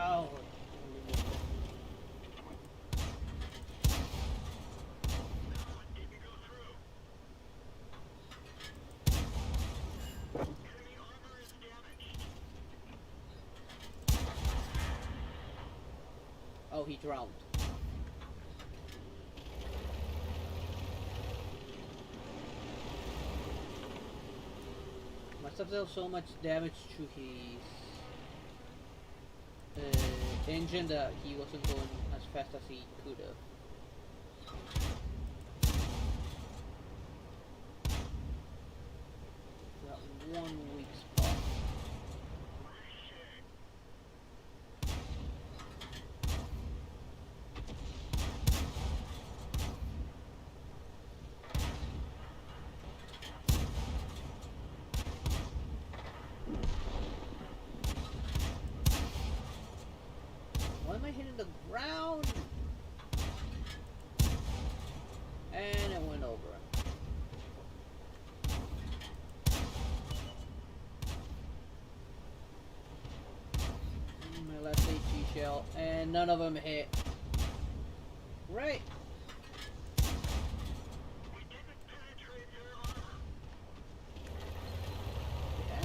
Oh. Oh, he drowned. Must have dealt so much damage to his engine that he wasn't going as fast as he could have. That one weak spot. Why am I hitting the ground? And it went over. My last AT shell, and none of them hit. Right. Yeah,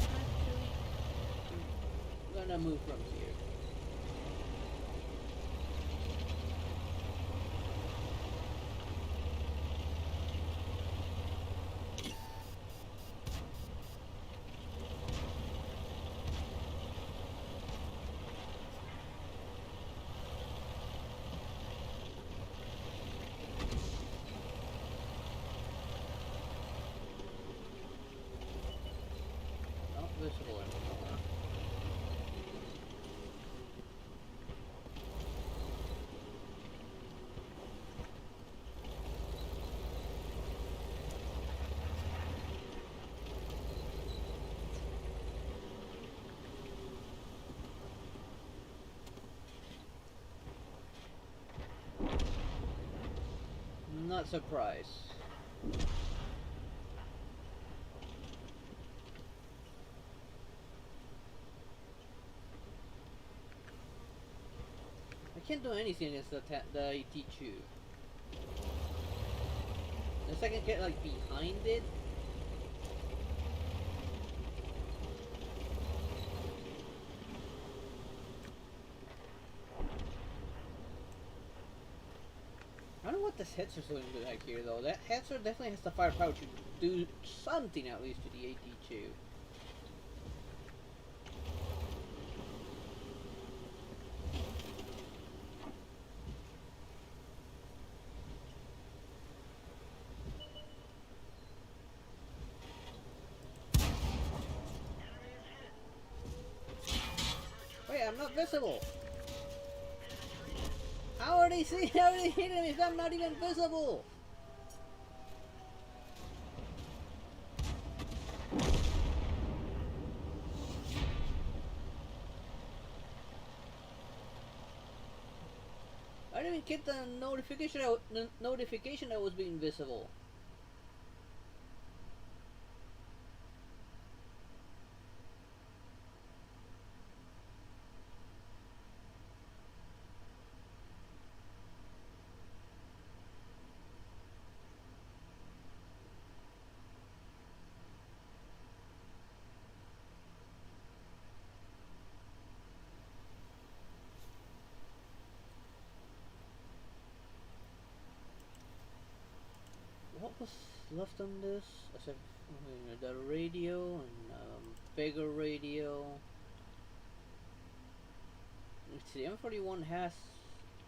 I'm gonna move from here. visible anymore. Not surprised. I can't do anything against the AT2. Unless I can get like behind it. I don't know what this Hetzer doing back here though. That Hetzer definitely has the firepower to do something at least to the AT2. Wait, I'm not visible! How are they seeing? How are they hitting me if I'm not even visible? I didn't even get the notification that was being visible. What was left on this? I said the radio and bigger radio. The M41 has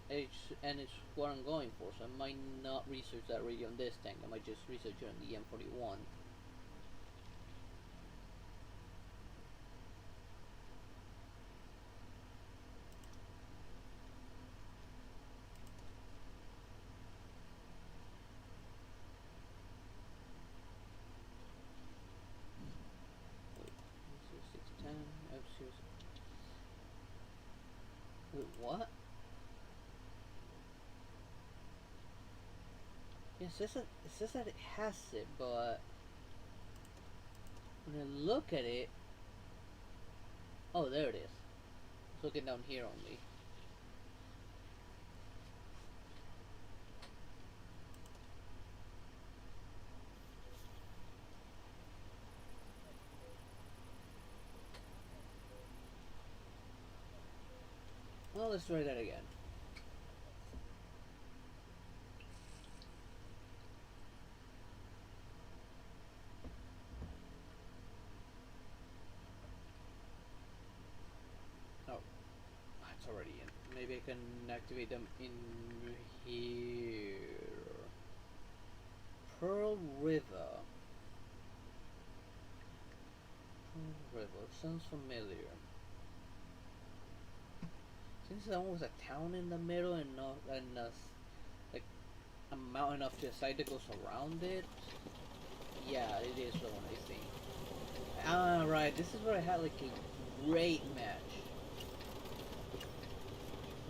H, and it's what I'm going for, so I might not research that radio on this tank. I might just research it on the M41. Wait, what? Yeah, it says that it has it, but when I look at it, oh, there it is. It's looking down here only. Well, let's try that again. Oh, it's already in. Maybe I can activate them in here. Pearl River. Pearl River sounds familiar. Since there was a town in the middle and like a mountain off to the side that goes around it. Yeah, it is the one I think. Ah, right. This is where I had like a great match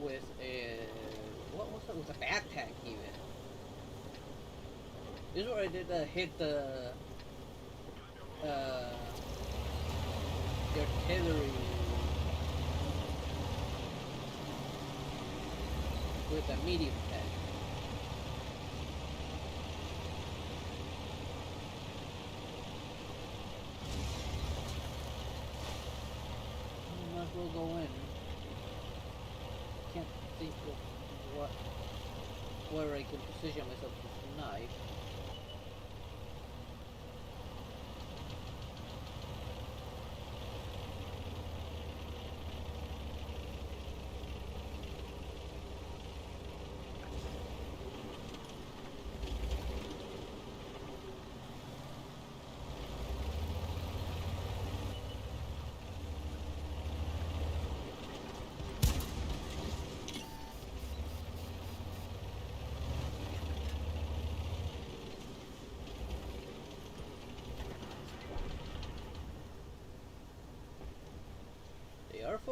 with a what was it? With a back tank even. This is where I did hit the artillery with a medium tank. Might as well go in. Can't think of where I can position myself with the knife.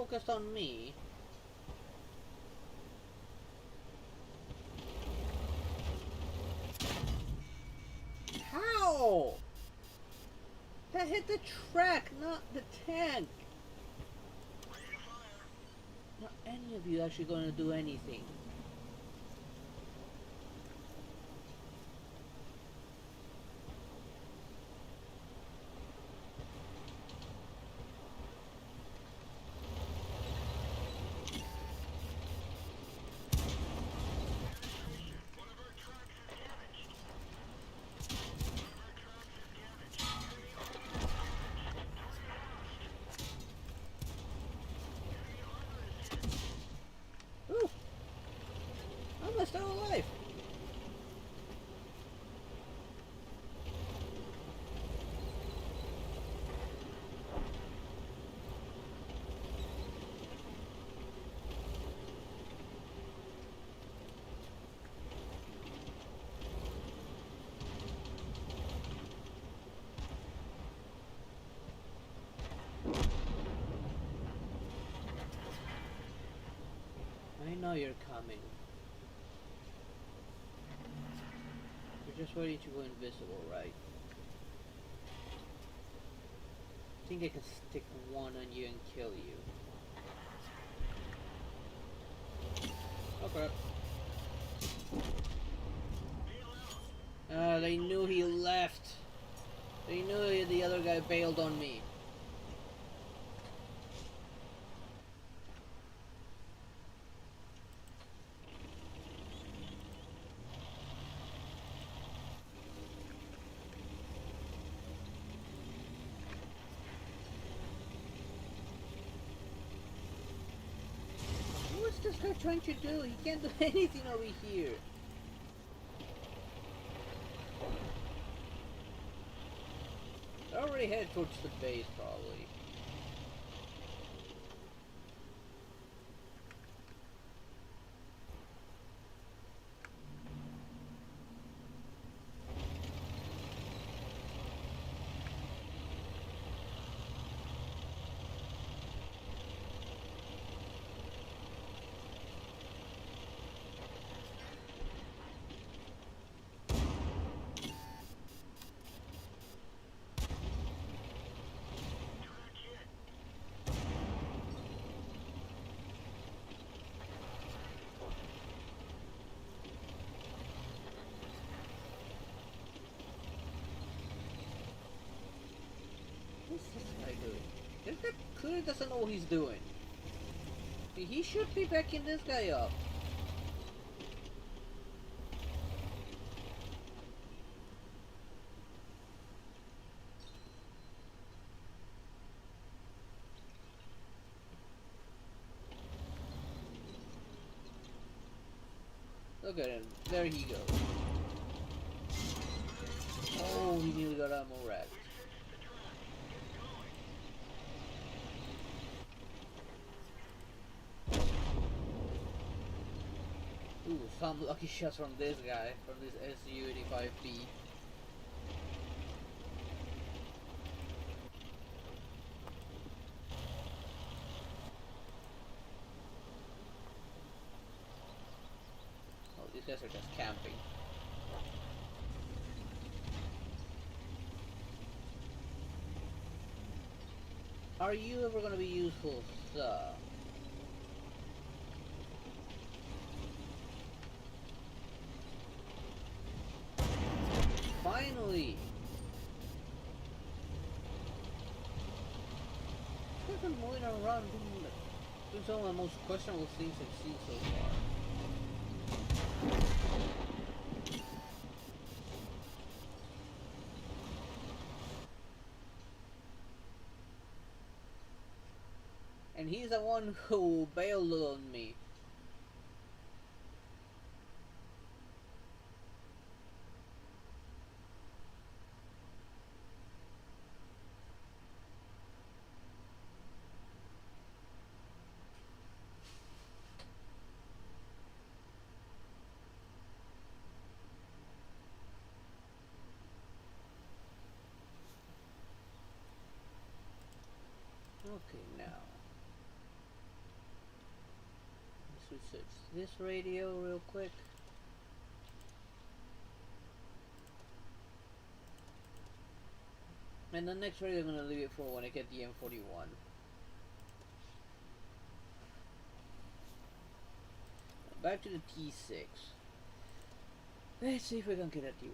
focused on me. How? That hit the track, not the tank. Not any of you actually going to do anything. Ooh, I'm still alive. I know you're coming. You're just waiting to go invisible, right? I think I can stick one on you and kill you. Oh crap. They knew he left. They knew the other guy bailed on me. What's this guy trying to do? He can't do anything over here. I already headed towards the base, probably. What's this guy doing? This guy clearly doesn't know what he's doing. He should be backing this guy up. Look at him. There he goes. Oh, he nearly got ammo wrecked. Ooh, some lucky shots from this guy, from this SU-85B. Oh, these guys are just camping. Are you ever gonna be useful, sir? Finally! I've been moving around doing some of the most questionable things I've seen so far. And he's the one who bailed on me. Okay, now. research this radio real quick. And the next radio I'm gonna leave it for when I get the M41. Back to the T6. Let's see if we can get a T1.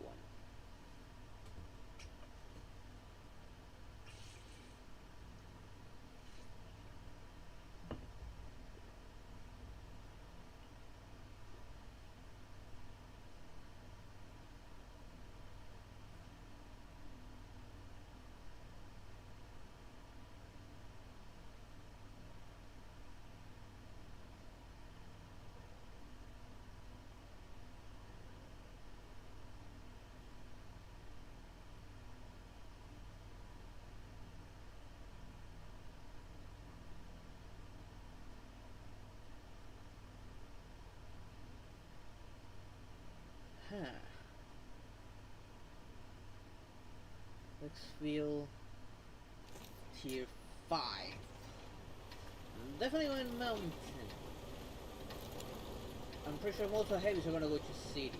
Let's feel tier 5. Definitely going mountain. I'm pretty sure most of the heavies are gonna go to city.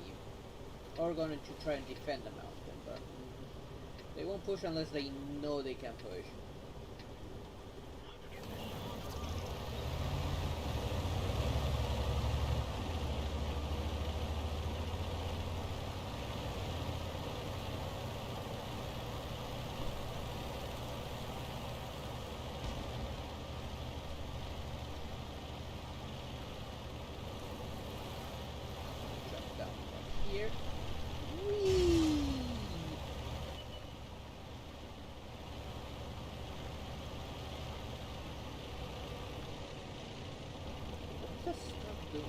Or going to try and defend the mountain, but they won't push unless they know they can push. Here. Whee! What's that stuff doing?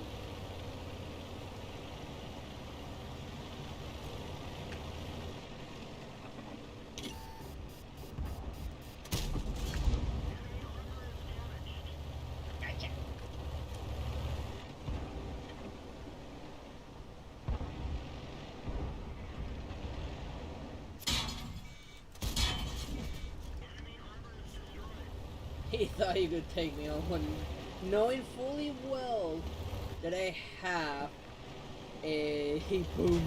He thought he could take me on one, knowing fully well that I have a boomstick.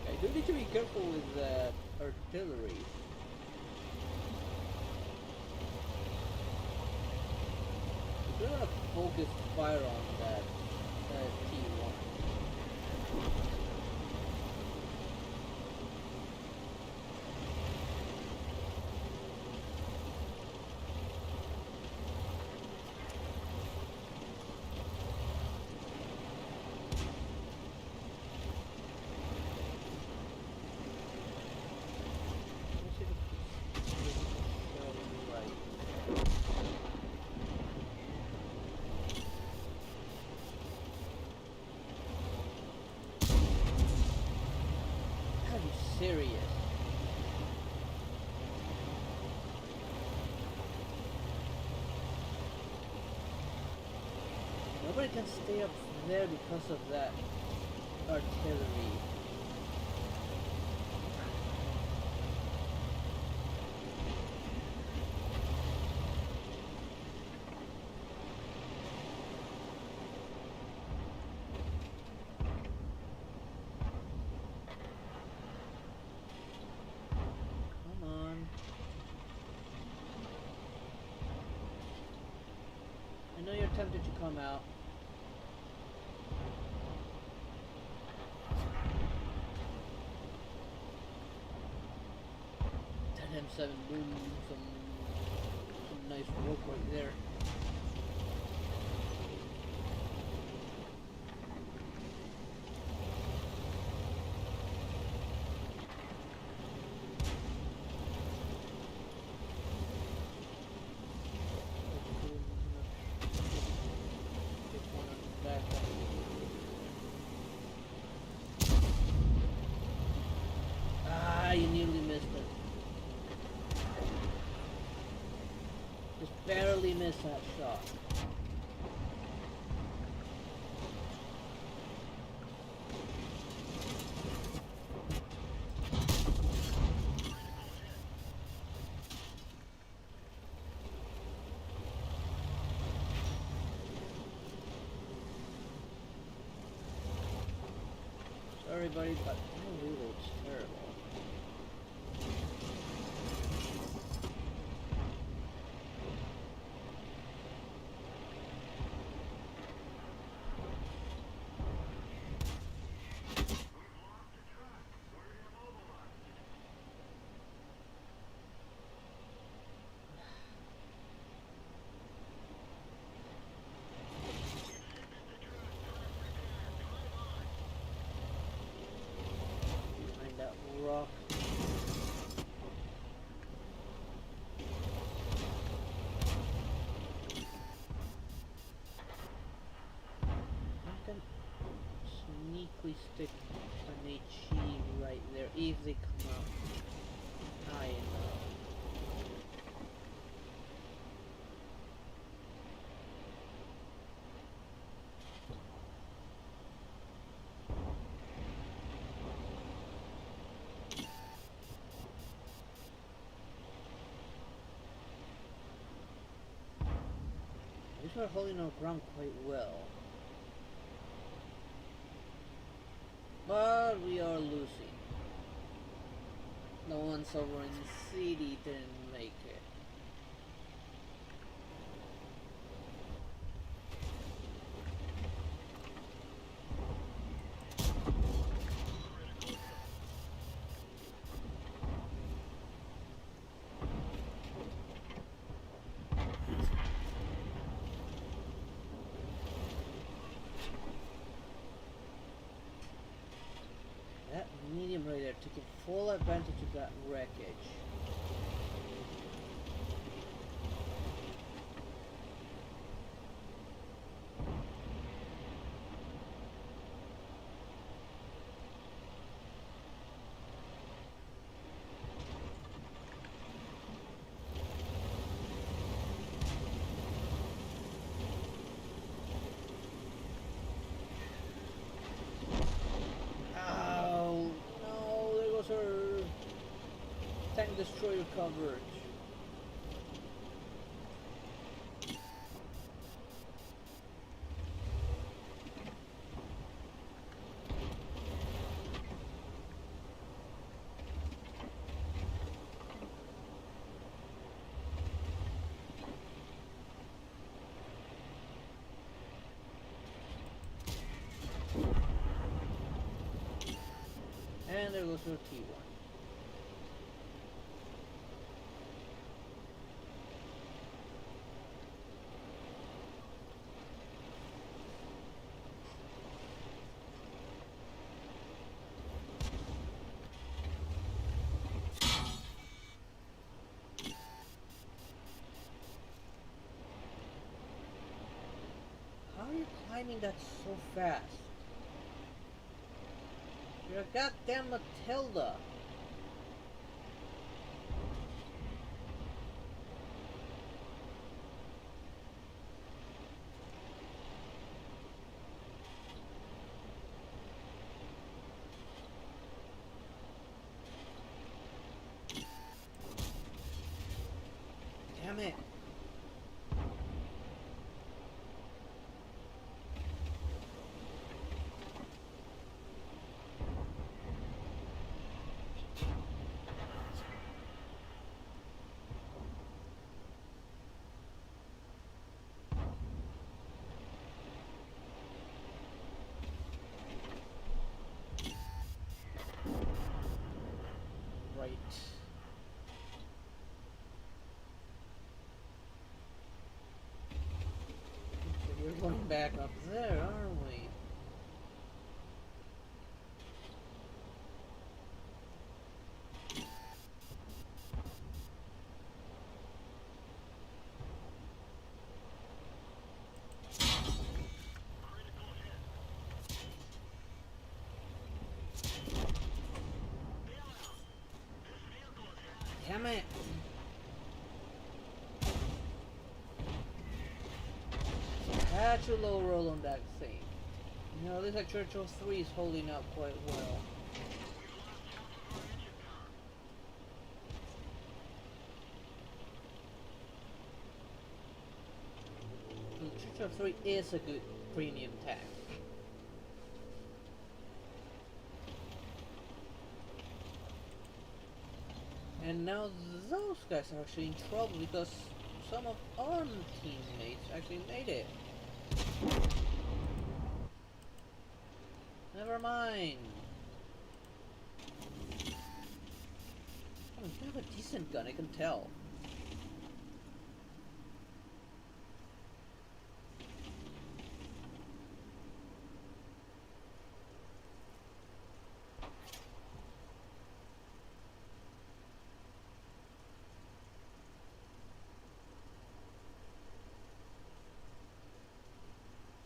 I do need to be careful with artillery. I'm gonna focus fire on that T1. Serious. Nobody can stay up there because of that artillery. I know you're tempted to come out. That M7 boom, some nice work right there. You nearly missed it. Just barely missed that shot. everybody, but my reload's terrible. Behind that rock. I can sneakily stick an HE right there if they come out high enough. These are holding our ground quite well. But we are losing. The ones over in the city didn't make it. That medium right there taking full advantage of that wreckage. Oh no, there goes her tank destroyer coverage. And there goes her T1. How are you climbing that so fast? You're a goddamn Matilda. Damn it. Right. We're going back up there, aren't we? Damn it! That's a low roll on that thing. You know, this like Churchill 3 is holding up quite well. Churchill 3 is a good premium tank. And now those guys are actually in trouble because some of our teammates actually made it. Never mind. Oh, you have a decent gun, I can tell.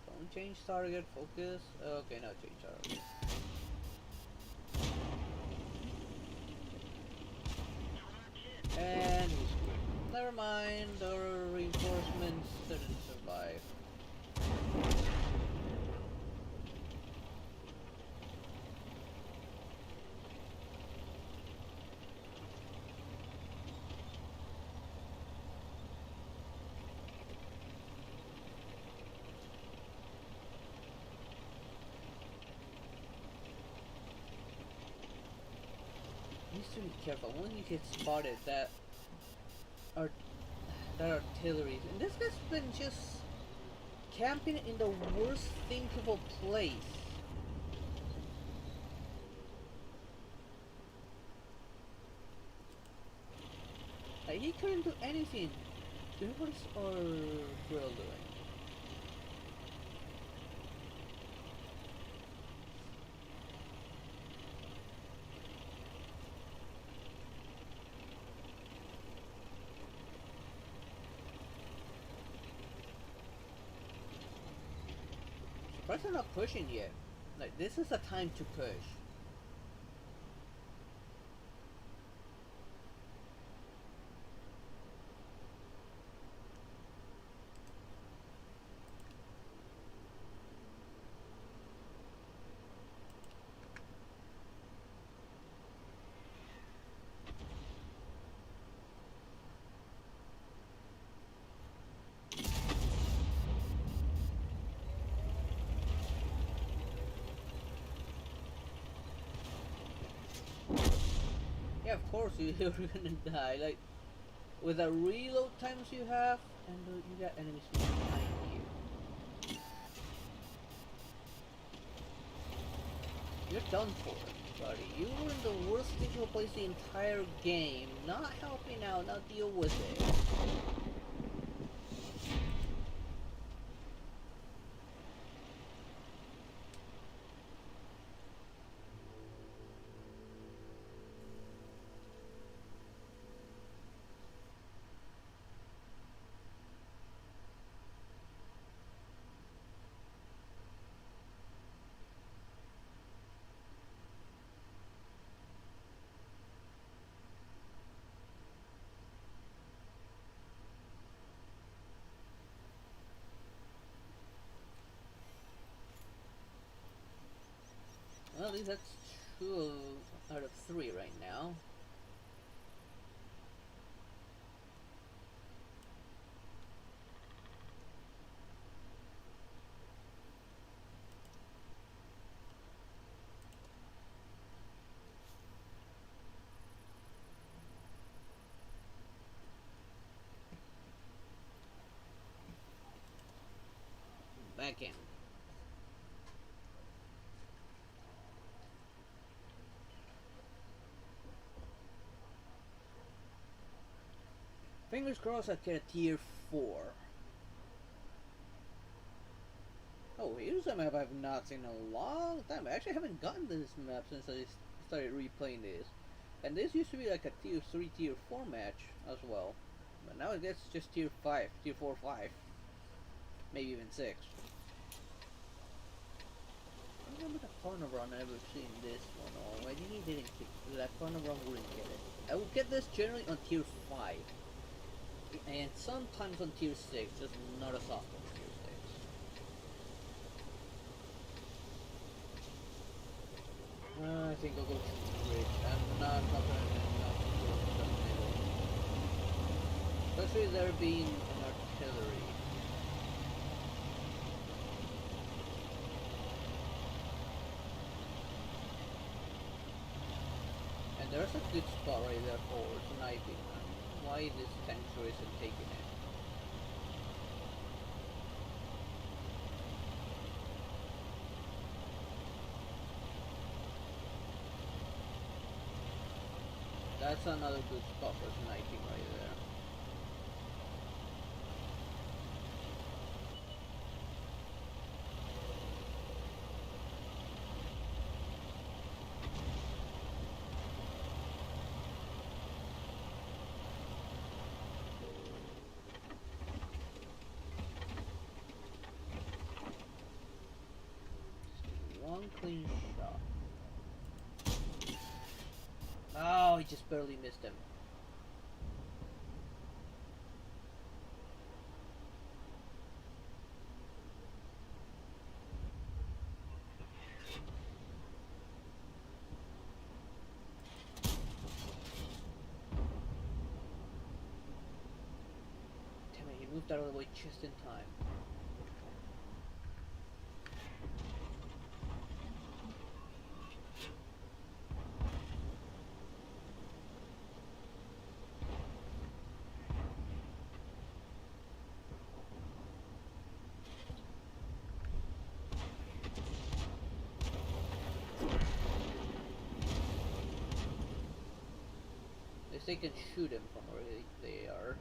Don't change target, focus. Okay, now change target. And he's screwed. Never mind, our reinforcements didn't survive. Needs to be careful when you get spotted that art that artillery. And this guy's been just camping in the worst thinkable place. Like he couldn't do anything. What is our drill doing? Surprised they're not pushing yet. Like this is the time to push. Yeah, of course you're gonna die. Like with the reload times you have, and you got enemies behind you. You're done for, buddy. You were in the worst possible place the entire game, not helping out, not deal with it. Well, at least that's 2 out of 3 right now. Back in. Fingers crossed I get a tier 4. Oh, here's a map I've not seen in a long time. I actually haven't gotten this map since I started replaying this. And this used to be like a tier 3, tier 4 match as well. But now it gets just tier 5, tier 4, 5. Maybe even 6. I remember the corner run I ever seen this one. Oh, I didn't get it. That corner run wouldn't get it. I would get this generally on tier 5. And sometimes on tier 6, just not as often on tier 6. I think I'll go to the bridge. I'm not confident enough to go to the middle. Especially there being an artillery. And there's a good spot right there for sniping. Why this tanker isn't taking it? That's another good spot for sniping right there. One clean shot. Oh, he just barely missed him. Damn it, he moved out of the way just in time. At least they can shoot him from where they are.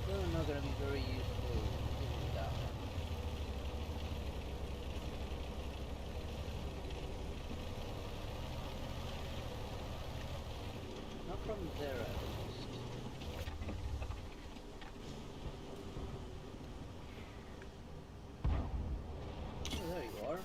They're not gonna be very useful in that one. Not from there at least. Oh, there you are.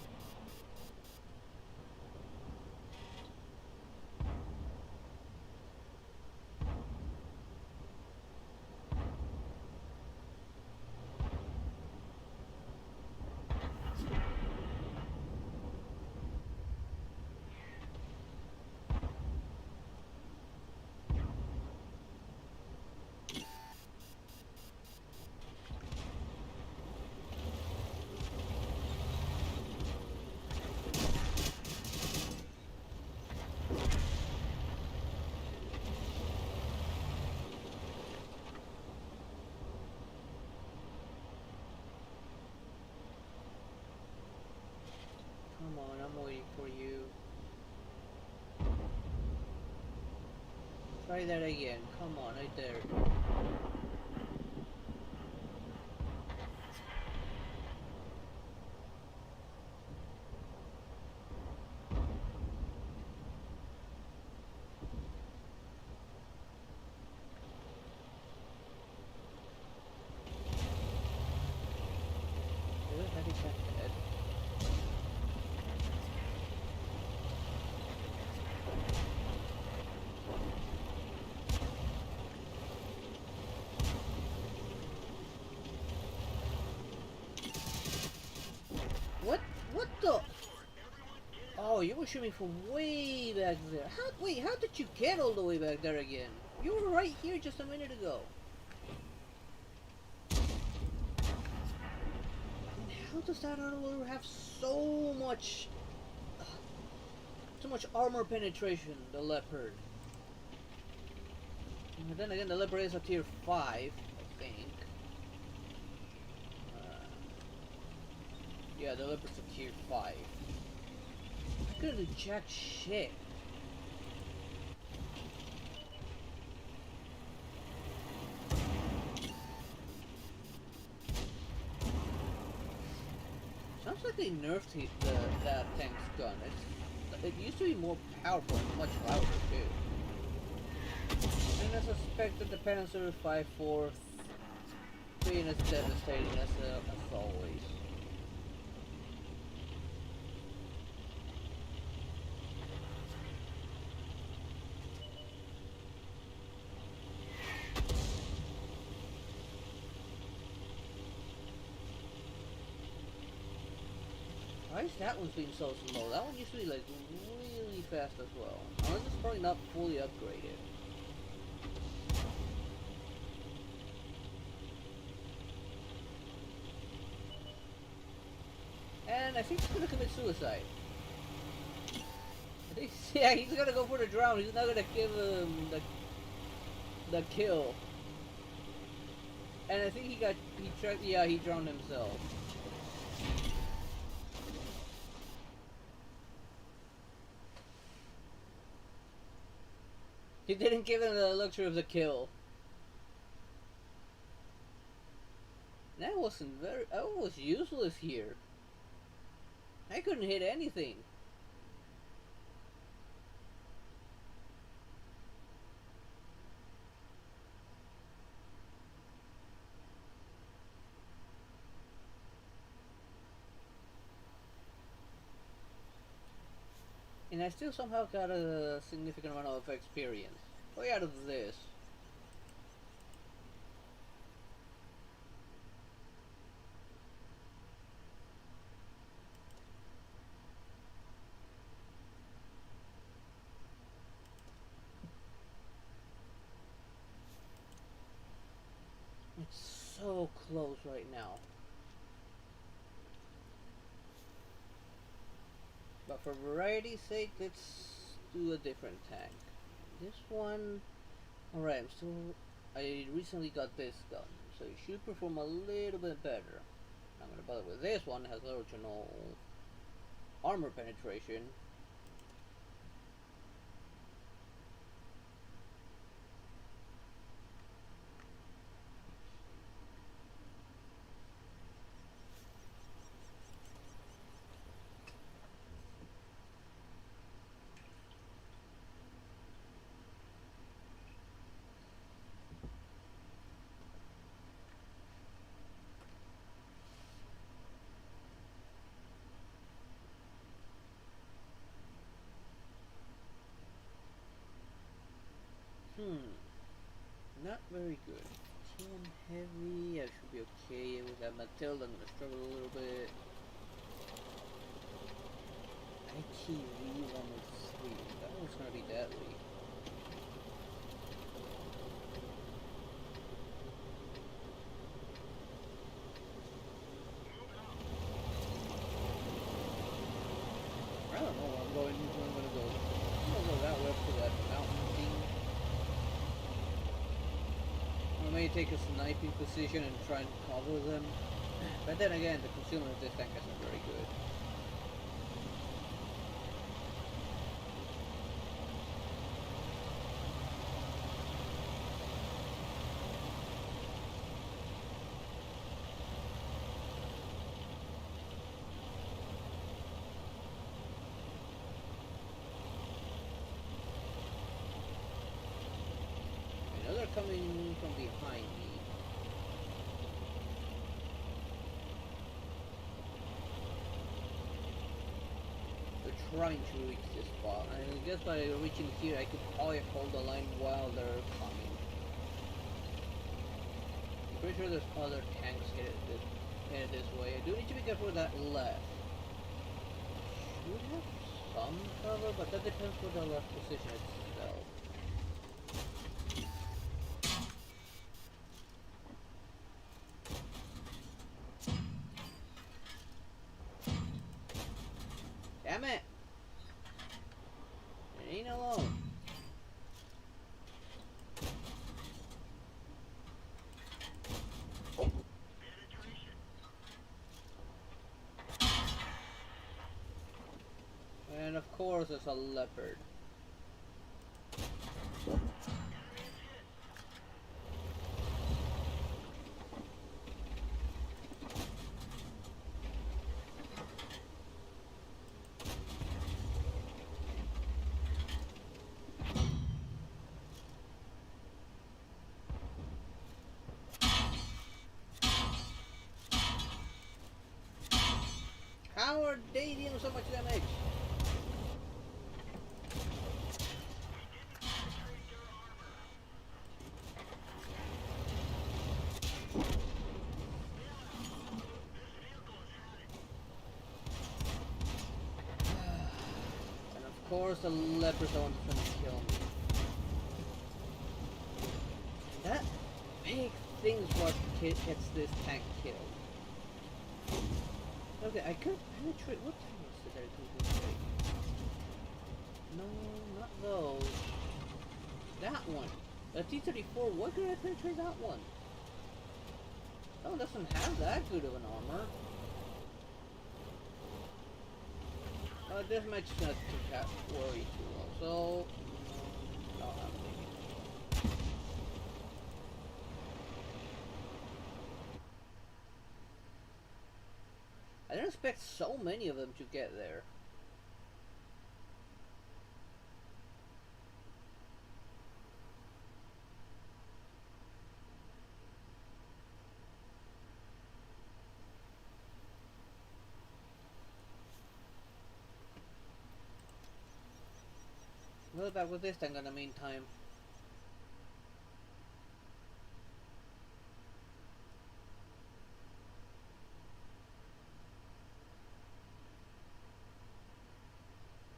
Come on, I'm waiting for you. Try that again. Come on, right there. There's a heavy tank ahead. What? What the? Oh, you were shooting from way back there. Wait, how did you get all the way back there again? You were right here just a minute ago. And how does that armor have so much armor penetration, the Leopard? And then again, the Leopard is a tier 5, I think. Yeah, the Leopard's a tier 5. I couldn't do jack shit. Sounds like they nerfed that tank's gun. It used to be more powerful and much louder too. And I suspect that the Panzer 5/4 being as devastating as always. Why is that one's being so slow? That one used to be like really fast as well. Unless it's probably not fully upgraded. And I think he's gonna commit suicide. I think, yeah, he's gonna go for the drown. He's not gonna give him the kill. And I think he drowned himself. He didn't give him the luxury of the kill. That was useless here. I couldn't hit anything. And I still somehow got a significant amount of experience. Way out of this. It's so close right now. But for variety's sake, let's do a different tank. This one... Alright, I recently got this gun, so it should perform a little bit better. I'm gonna bother with this one, it has original armor penetration. Not very good. 10 heavy, I should be okay with that. Matilda, I'm gonna struggle a little bit. ITV 103, that one's gonna be deadly. I don't know where I'm going, where I'm gonna go. I'm gonna go that way up to that mountain thing. I may take a sniping position and try and cover them. But then again, the concealment of this tank isn't very good. I know they're coming from behind me. Trying to reach this spot. I guess by reaching here I could probably hold the line while they're coming. I'm pretty sure there's other tanks headed this way. I do need to be careful with that left. Should have some cover, but that depends on the left position itself. Damn it! It ain't alone. And of course there's a leopard. How are they dealing so much damage? course the leprechaun is gonna kill me. That big thing's what gets this tank killed. Okay, I could penetrate. What tank is it that I could penetrate? No, not those. That one. The T-34, why could I penetrate that one? That one doesn't have that good of an armor. This match is not to worry too long, so I'll have to take it. I didn't expect so many of them to get there. We'll be back with this thing in the meantime.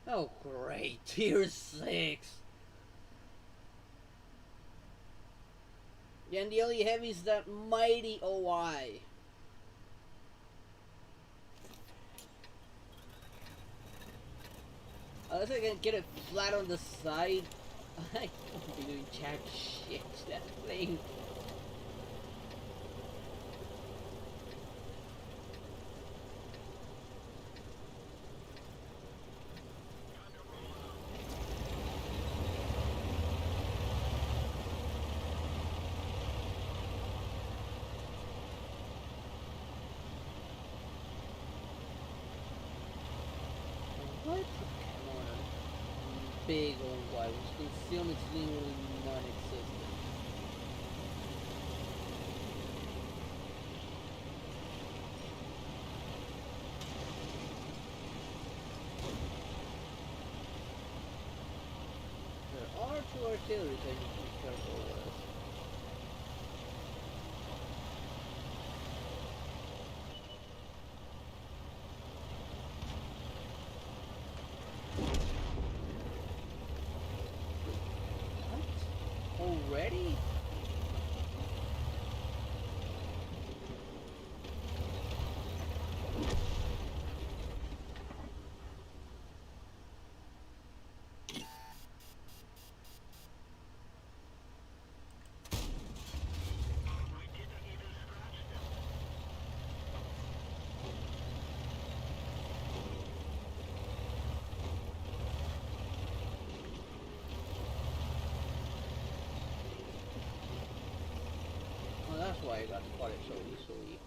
Oh great, tier 6! Yeah, and the only heavy is that mighty OI. Unless I can get it flat on the side, I don't be doing jack shit, that thing. What? Big old white, which concealment's literally non-existent. There are 2 artillery that you need to be careful with. Already? That's why I got spotted so easily.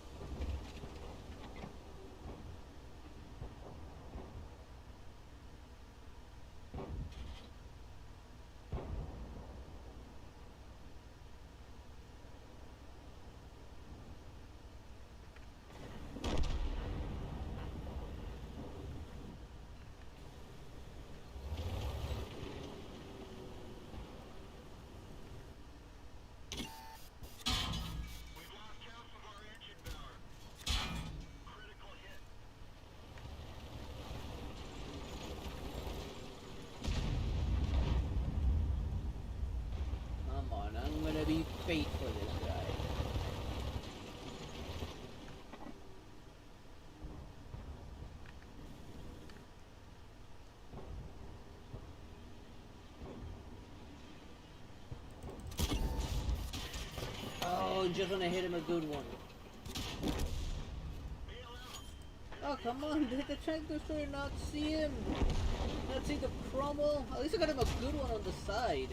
Come on, I'm gonna be fate for this guy. Oh, just when I hit him a good one. Oh, come on, did the tank destroyer not see him? Not see the crumble? At least I got him a good one on the side.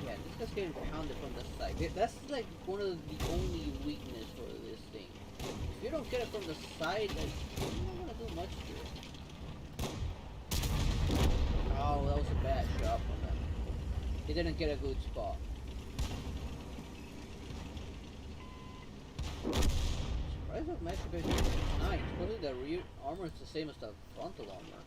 Yeah, this guy's getting pounded from the side. That's like one of the only weakness for this thing. If you don't get it from the side, like, you're not gonna do much to it. Oh, that was a bad shot from him. He didn't get a good spot. Surprise of Max Division is nice. Probably the rear armor is the same as the frontal armor.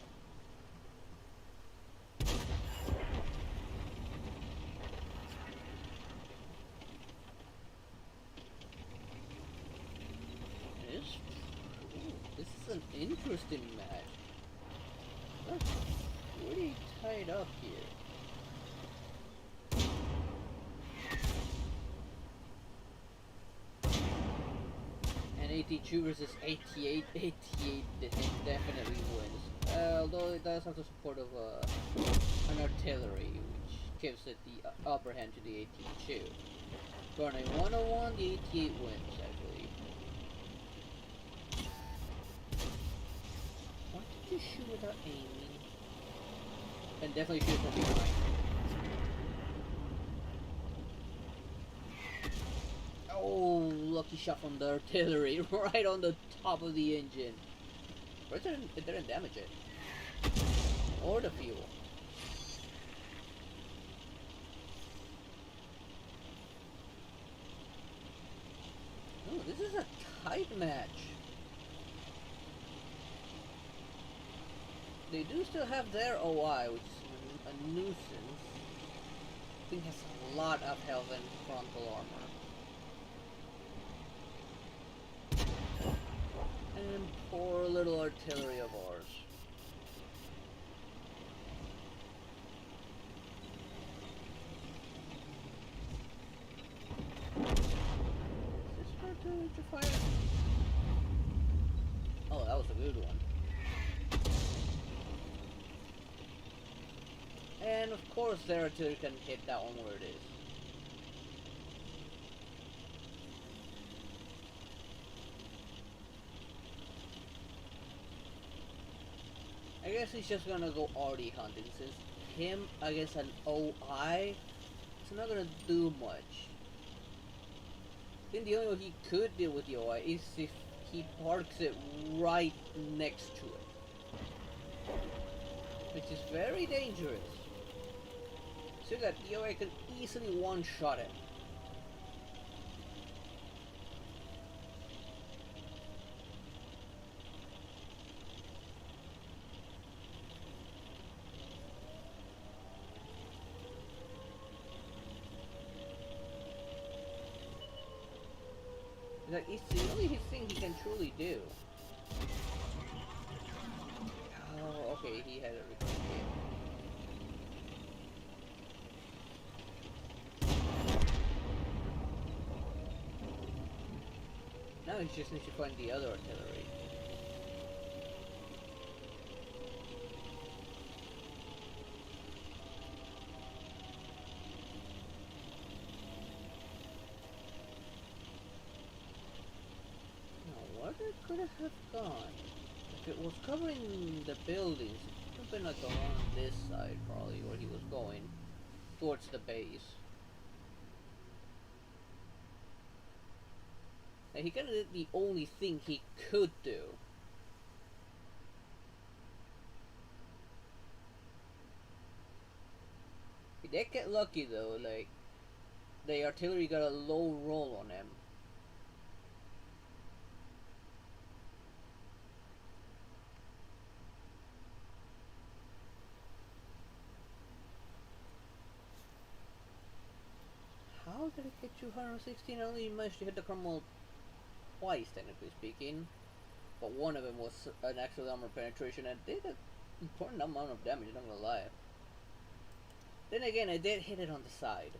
And an interesting match. That's pretty tied up here. And 82 versus 88. 88 definitely wins. Although it does have the support of an artillery, which gives it the upper hand to the 82. So on a 101, the 88 wins, actually. Why did you shoot without aiming? And definitely shoot from behind. Oh, lucky shot from the artillery, right on the top of the engine. But it didn't damage it. Or the fuel. Oh, this is a tight match. They do still have their OI, which is a nuisance. I think has a lot of health and frontal armor. And poor little artillery of ours. Is this hard to fire? Oh, that was a good one. And of course their artillery can hit that one where it is. I guess he's just gonna go arty hunting since him against an OI, it's not gonna do much. I think the only way he could deal with the OI is if he parks it right next to it. Which is very dangerous. So that the OI can easily one-shot him. Like, it's the only thing he can truly do. Oh, okay, he had everything. Now he just needs to find the other artillery. Now, where could it have gone? If it was covering the buildings, it would have been like along this side, probably, where he was going. Towards the base. And he kind of did the only thing he could do. He did get lucky though, like, the artillery got a low roll on him. How did it hit 216? I only managed to hit the Cromwell twice, technically speaking, but one of them was an actual armor penetration and did an important amount of damage, not gonna lie. Then again, I did hit it on the side.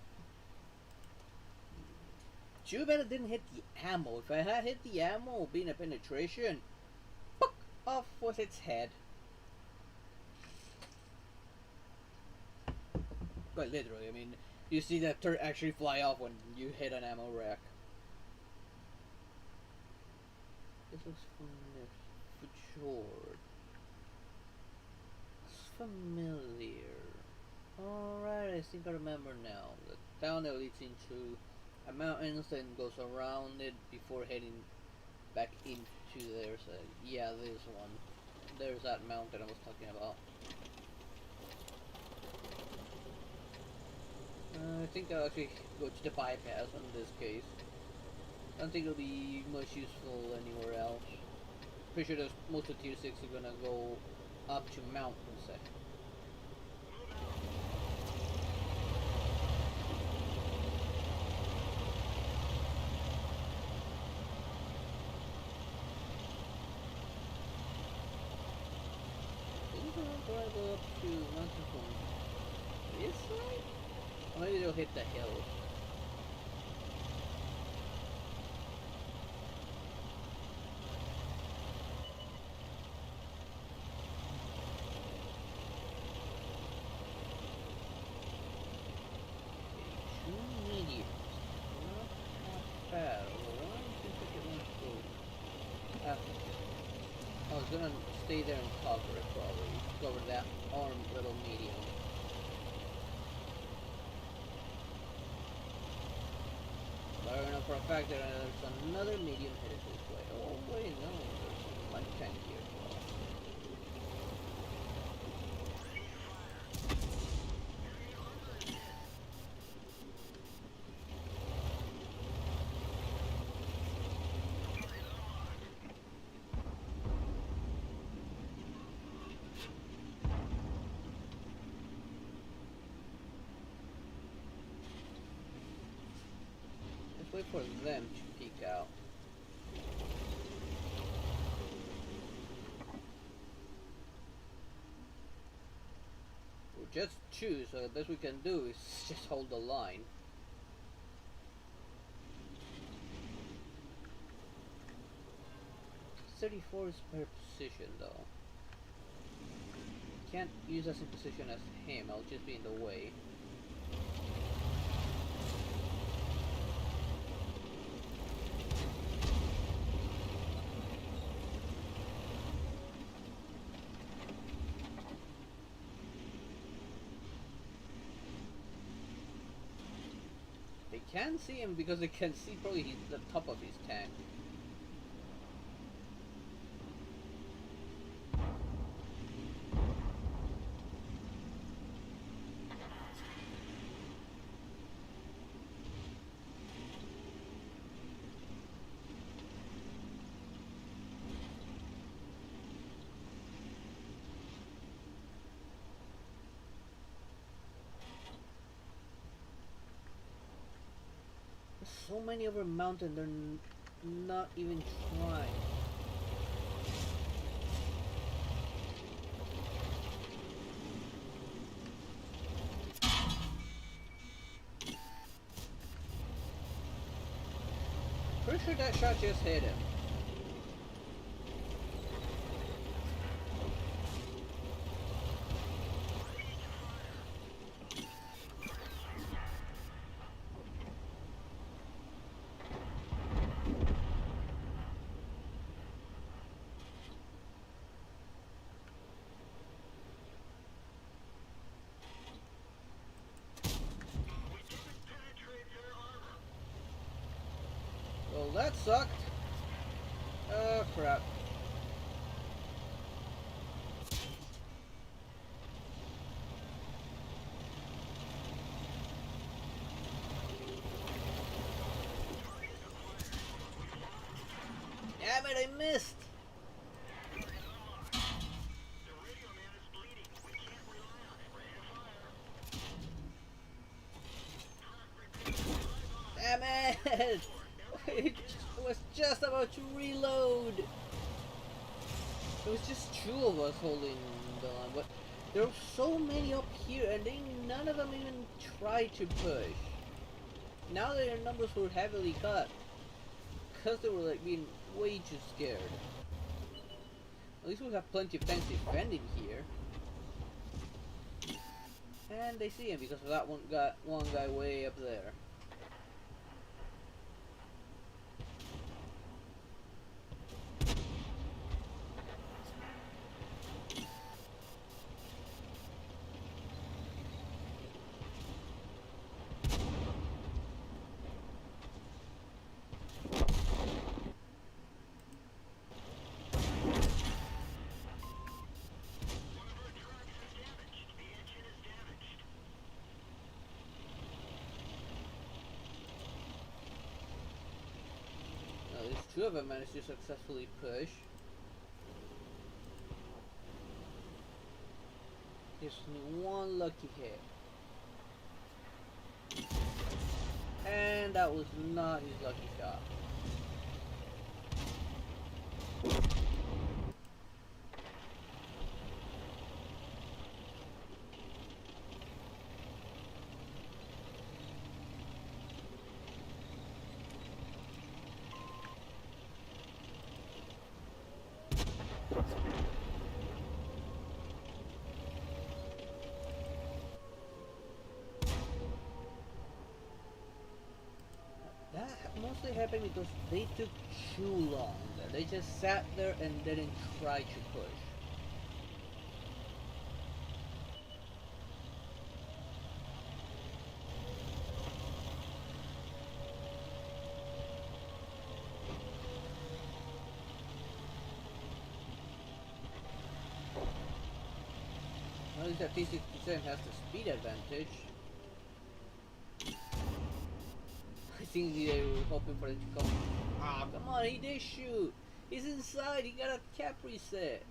Too bad it didn't hit the ammo. If I had hit the ammo, being a penetration, fuck off with its head. Quite literally, I mean, you see that turret actually fly off when you hit an ammo rack. This looks familiar. It's familiar. Alright, I think I remember now. The town that leads into a mountain, then goes around it before heading back into there. So, yeah, this one. There's that mountain I was talking about. I think I'll actually go to the bypass in this case. I don't think it'll be much useful anywhere else. Pretty sure most of tier 6 are gonna go up to mountains. gonna go up to mountain from this side? Or maybe they'll hit the hill. I was gonna stay there and cover it probably. Cover that armed little medium. But I know for a fact that there's another medium headed this way. Oh wait, no, there's a light tank here as well. Wait for them to peek out. We're just two, so the best we can do is just hold the line. $34 is per position though. Can't use us in position as him, I'll just be in the way. They can see him because they can see probably the top of his tank. So many over mountain, they're not even trying. Pretty sure that shot just hit him. Well, that sucked. Oh, crap. Damn it, I missed! Damn it! It was just about to reload! It was just two of us holding the line, but there were so many up here and none of them even tried to push. Now their numbers were heavily cut. Because they were like being way too scared. At least we have plenty of tanks defending here. And they see him because of that one guy way up there. Two of them managed to successfully push. Just one lucky hit. And that was not his lucky shot. mostly happened because they took too long. They just sat there and didn't try to push. At least that T67 has the speed advantage. I think they were hoping for it to come. Ah, come on, he did shoot! He's inside, he got a cap reset!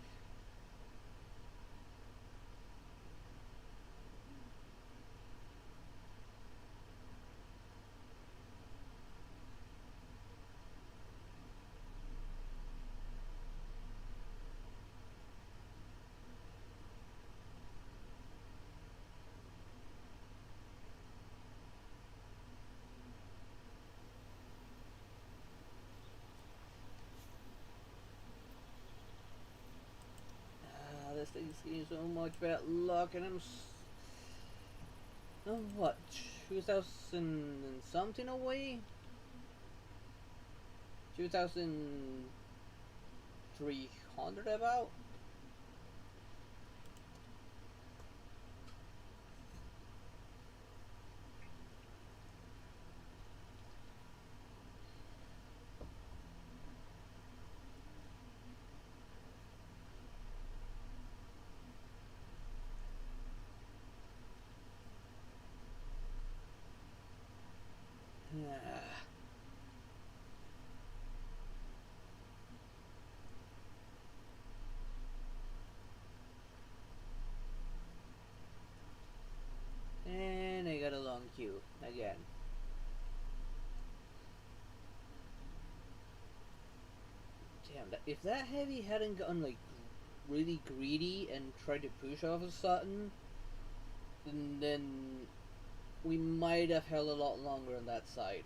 This thing's getting so much bad luck, and I'm what, 2,000 and something away? 2,300 about? And I got a long queue again. Damn, if that heavy hadn't gotten like really greedy and tried to push all of a sudden, then we might have held a lot longer on that side.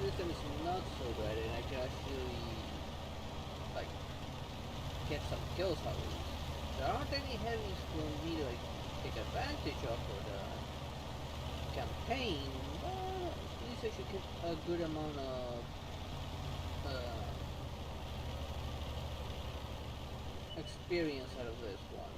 This time is not so bad, and I can actually like get some kills out of it. There aren't any heavies for me to like take advantage of for the campaign, but at least I should get a good amount of experience out of this one.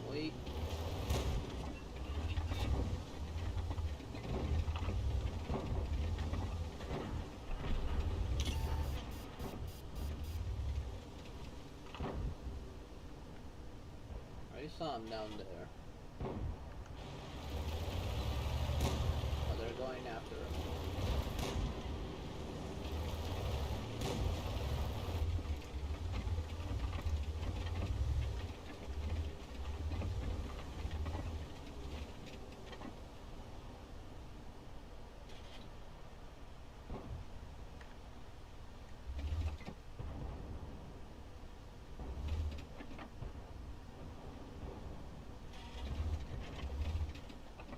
Wait. I saw him down there. Oh, they're going after him.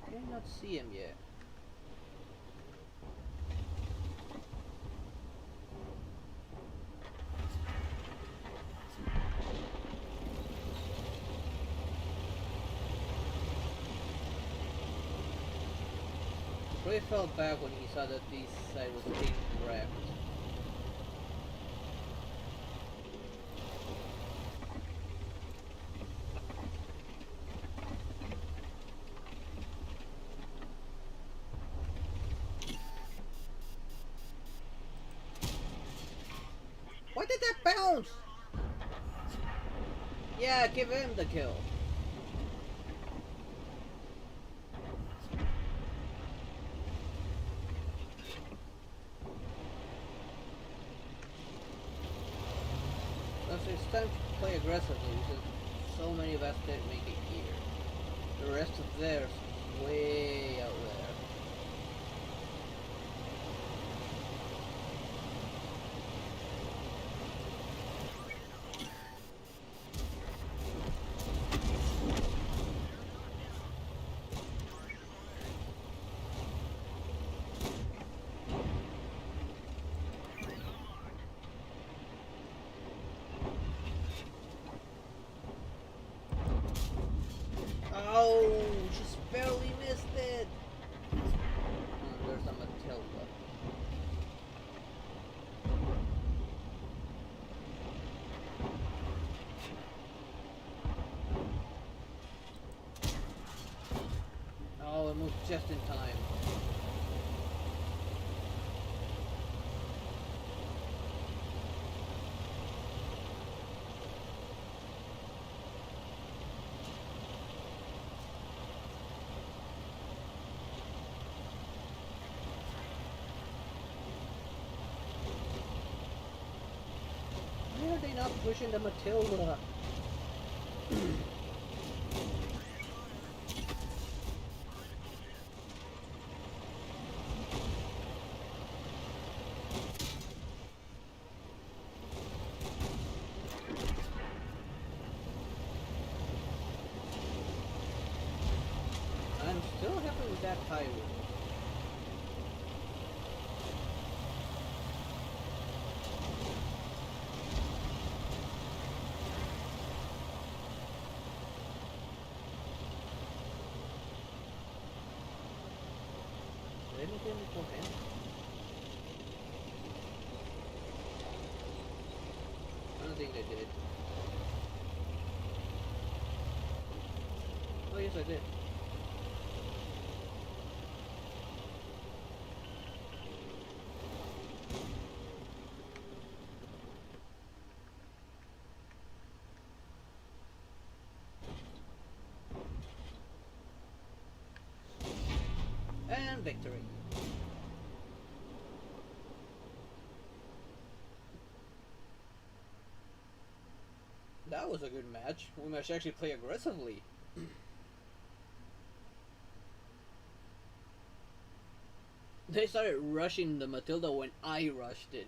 I cannot see him yet. He really felt bad when he saw that this side was being wrecked. Bounce! Yeah, give him the kill. So it's time to play aggressively because so many of us didn't make it here. The rest of theirs is way out there. Oh, just barely missed it. Oh, there's a Matilda. Oh, it moved just in time. Why are they not pushing the Matilda? I'm still happy with that pirate. Did anything before him? I don't think they did. Oh yes, I did. And victory. That was a good match. We must actually play aggressively. They started rushing the Matilda when I rushed it.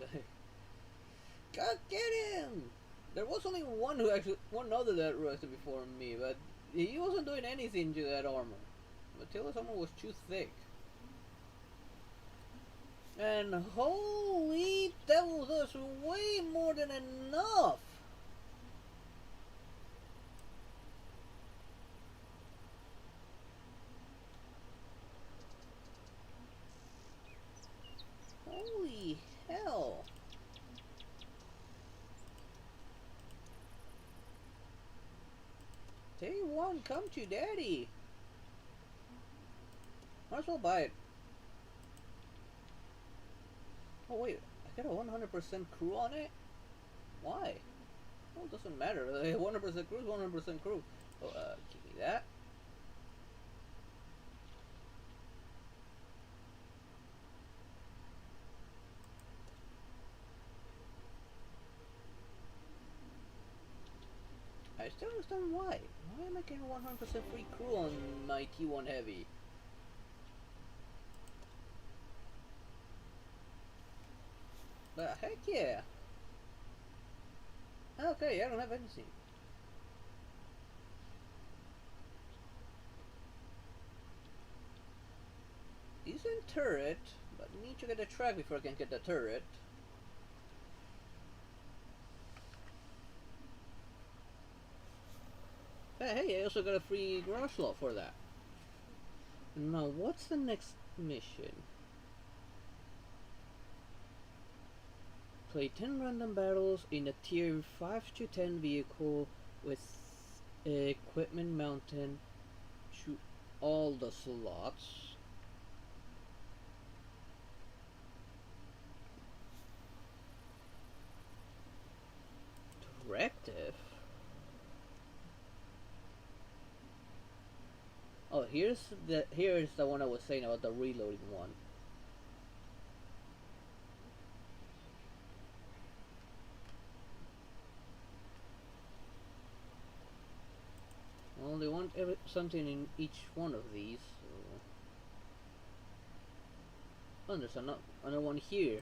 God, get him! There was only one other that rushed it before me, but he wasn't doing anything to that armor. Matilda's armor was too thick. And holy, that was way more than enough! Holy hell! Day one, come to daddy! Might as well buy it. Oh wait, I got a 100% crew on it? Why? Well, it doesn't matter. 100% crew is 100% crew. Oh, give me that. I still understand why. Why am I getting 100% free crew on my T1 Heavy? But heck yeah! Okay, I don't have anything. Decent turret, but I need to get the track before I can get the turret. Hey, I also got a free garage slot for that. Now, what's the next mission? Play 10 random battles in a tier 5 to 10 vehicle with equipment mounted to all the slots. here's the one I was saying about the reloading one. Well, they want something in each one of these. So. Oh, there's another one here.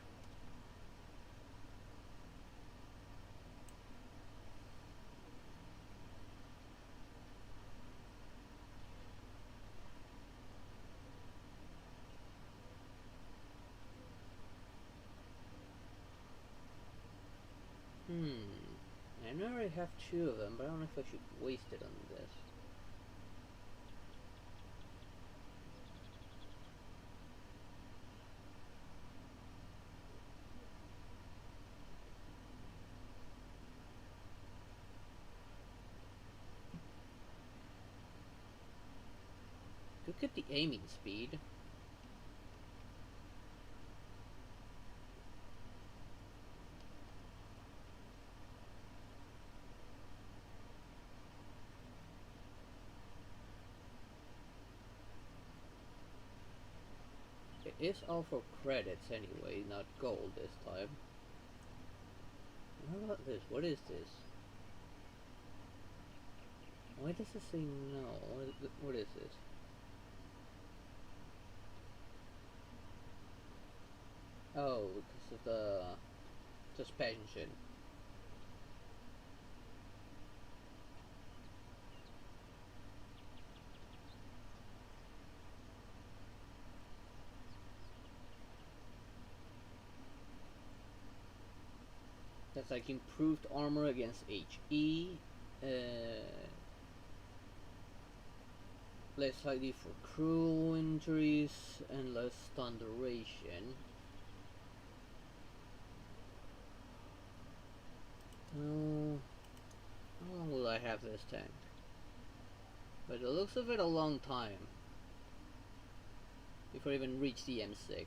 I know I have two of them, but I don't know if I should waste it on this. Look at the aiming speed. It is all for credits anyway, not gold this time. What about this? What is this? Why does it say no? What is this? Oh, because of the suspension. That's like improved armor against HE. Less likely for cruel injuries and less stun duration. Oh, how long will I have this tank? But it looks of it a long time before I even reach the M6.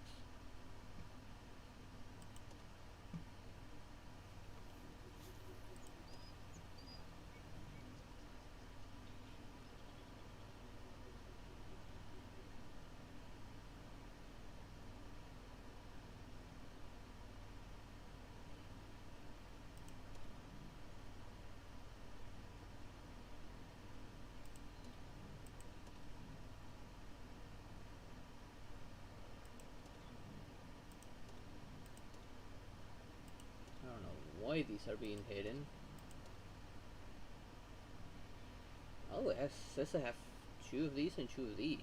I don't know why these are being hidden. Oh, it says I have two of these and two of these.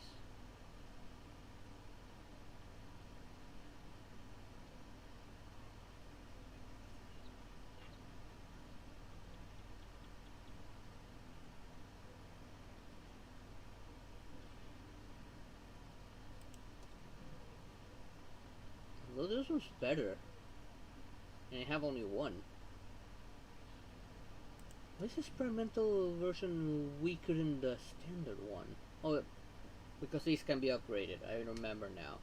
Well, this one's better. And I have only one. Why is the experimental version weaker than the standard one? Oh, because these can be upgraded. I remember now.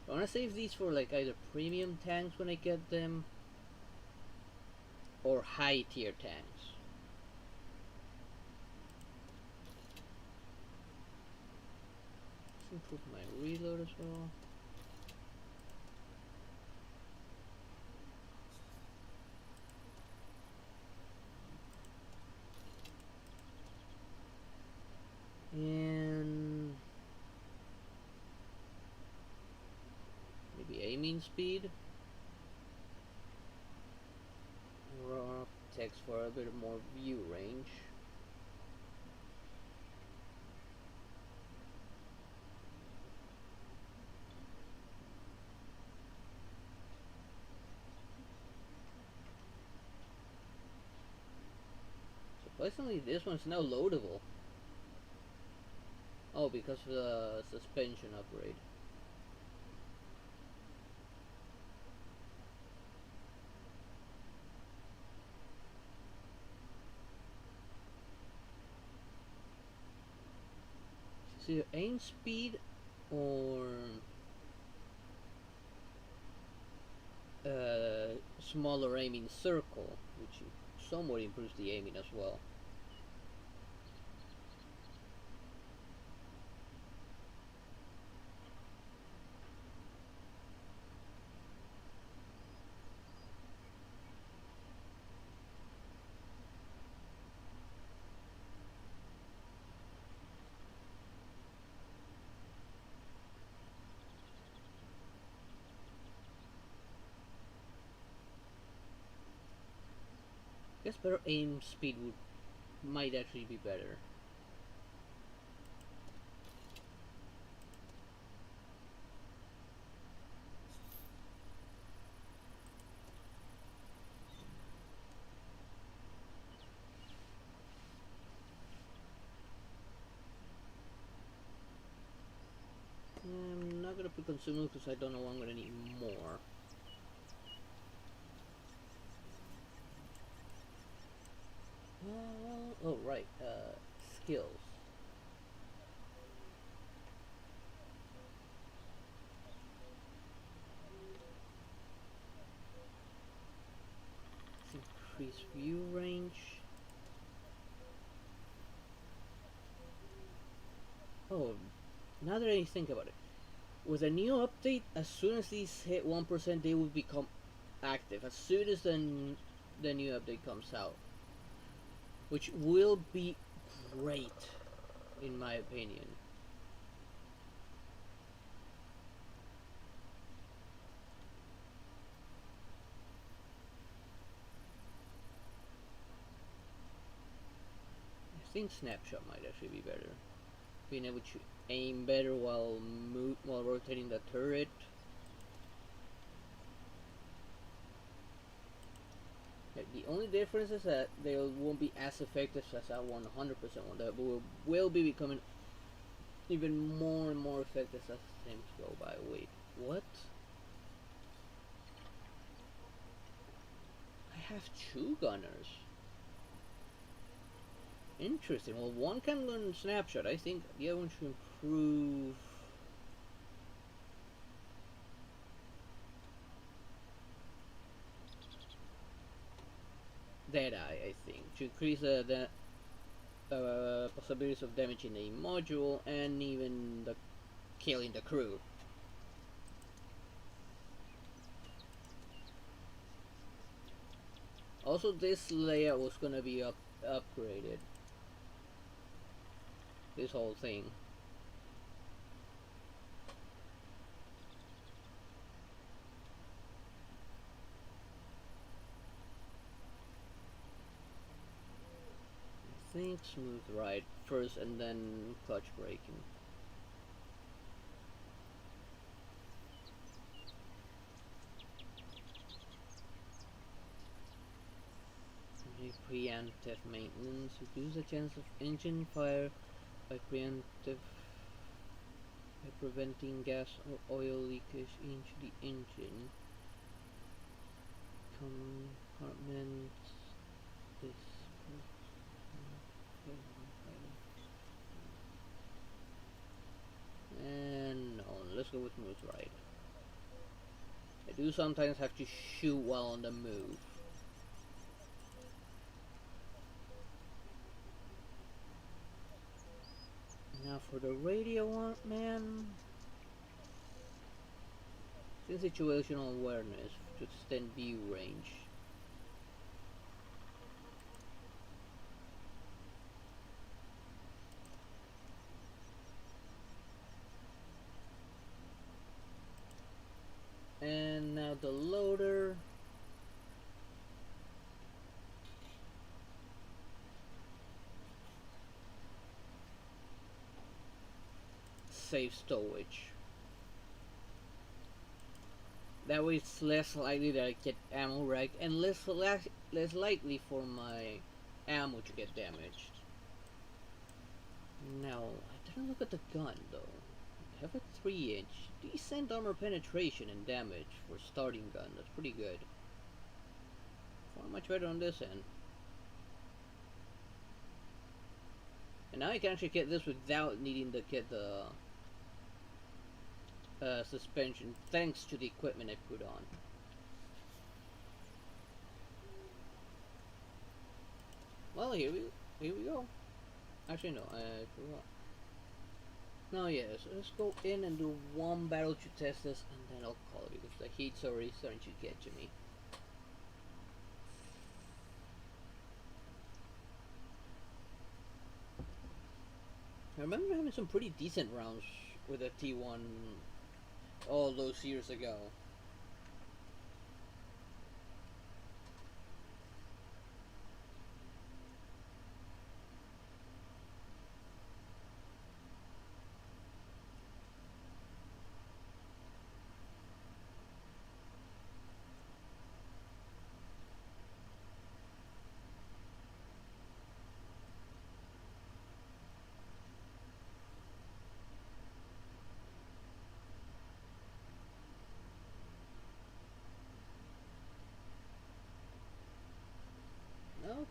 I want to save these for like either premium tanks when I get them, or high tier tanks. Let's improve my reload as well. And maybe aiming speed. Raw text for a bit more view range. Surprisingly, this one's now loadable. Oh, because of the suspension upgrade. So your aim speed or smaller aiming circle, which somewhat improves the aiming as well. guess better aim speed would might actually be better. I'm not gonna put consumables because I don't know I'm gonna need more. Oh right, skills. Let's increase view range. Oh, now that I think about it, with a new update, as soon as these hit 1%, they will become active. As soon as the new update comes out, which will be great, in my opinion. I think snapshot might actually be better. Being able to aim better while rotating the turret. The only difference is that they won't be as effective as that 100% one. That will be becoming even more and more effective as things go by. Wait, what? I have two gunners. Interesting. Well, one can learn snapshot. I think the other one should improve. Deadeye, I think, to increase the possibilities of damaging a module and even the killing the crew. Also, this layout was gonna be upgraded. This whole thing. I think smooth ride first and then clutch braking. Preemptive maintenance. Reduce the chance of engine fire by preventing gas or oil leakage into the engine. Compartment this. And no, let's go with smooth ride. I do sometimes have to shoot while on the move. Now for the radio one, man. Situational awareness to extend view range. And now the loader. Safe stowage. That way it's less likely that I get ammo wrecked and less likely for my ammo to get damaged. Now, I didn't look at the gun though. I have a 3-inch. Decent armor penetration and damage for starting gun. That's pretty good. Far much better on this end. And now I can actually get this without needing to get the suspension, thanks to the equipment I put on. Well, here we go. Actually, no, I forgot. No, yes, let's go in and do one battle to test this, and then I'll call it because the heat's already starting to get to me. I remember having some pretty decent rounds with a T1 all those years ago.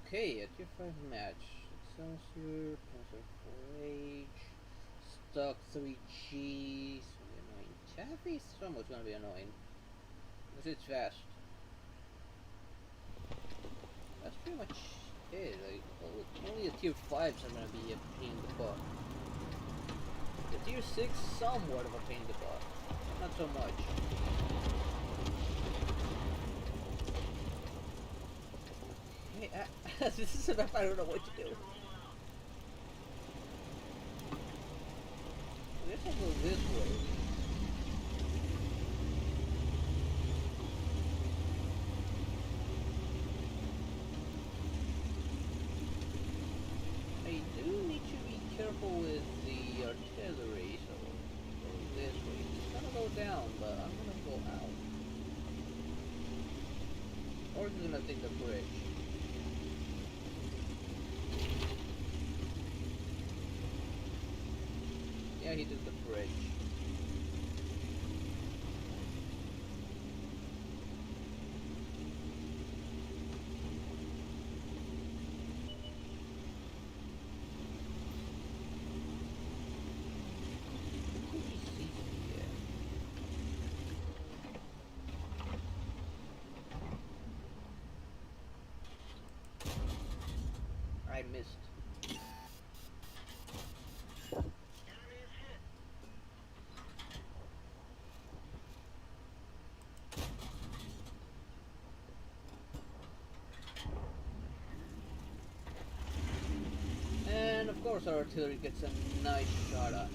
Okay, a tier 5 match. Excelsior, Panzer 4H, Stock 3G. It's gonna be annoying. Chaffee Someone's gonna be annoying. Because it's fast. That's pretty much it. Like, only the tier 5s are gonna be a pain in the butt. The tier 6, somewhat of a pain in the butt. Not so much. Hey, this is a map I don't know what to do. I guess I'll go this way. I do need to be careful with the artillery, so I'll go this way. It's gonna go down, but I'm gonna go out. Or he's gonna take the bridge. Yeah, he took the bridge. I missed. And of course our artillery gets a nice shot on it.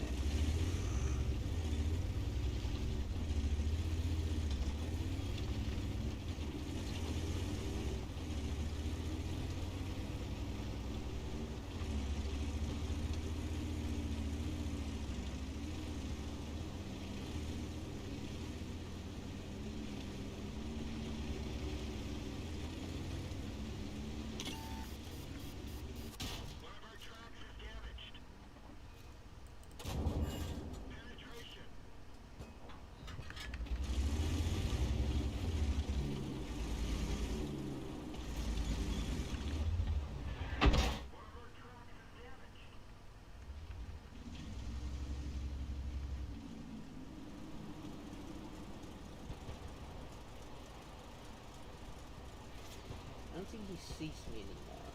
I don't think he sees me anymore.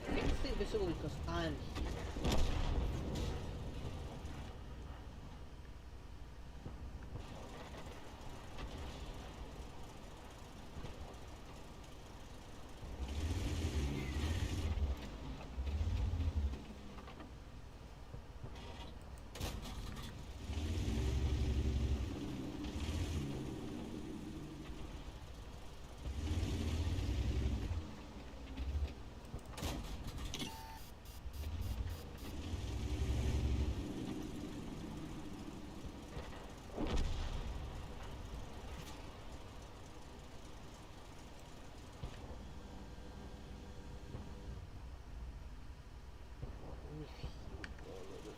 I think it's invisible because I'm here.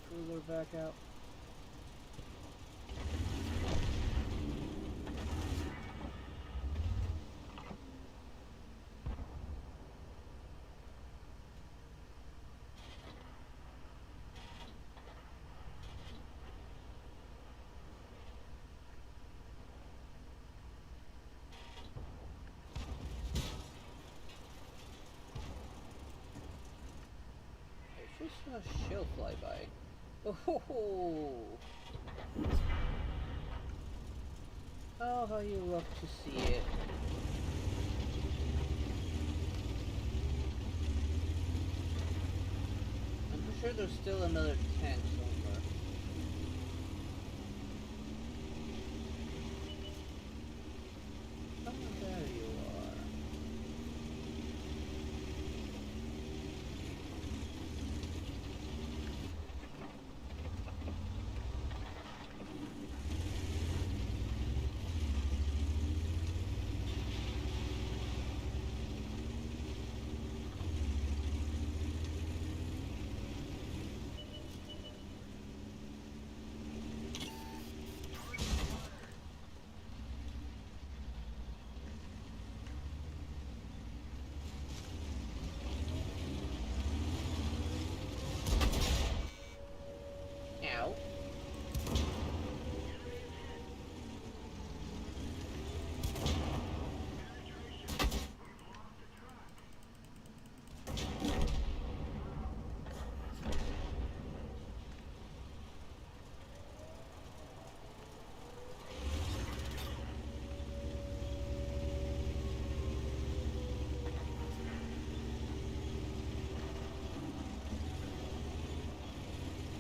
Cooler back out. It's just a shell flyby. Oh, oh, how you love to see it. I'm pretty sure there's still another tank somewhere. Oh, there you are.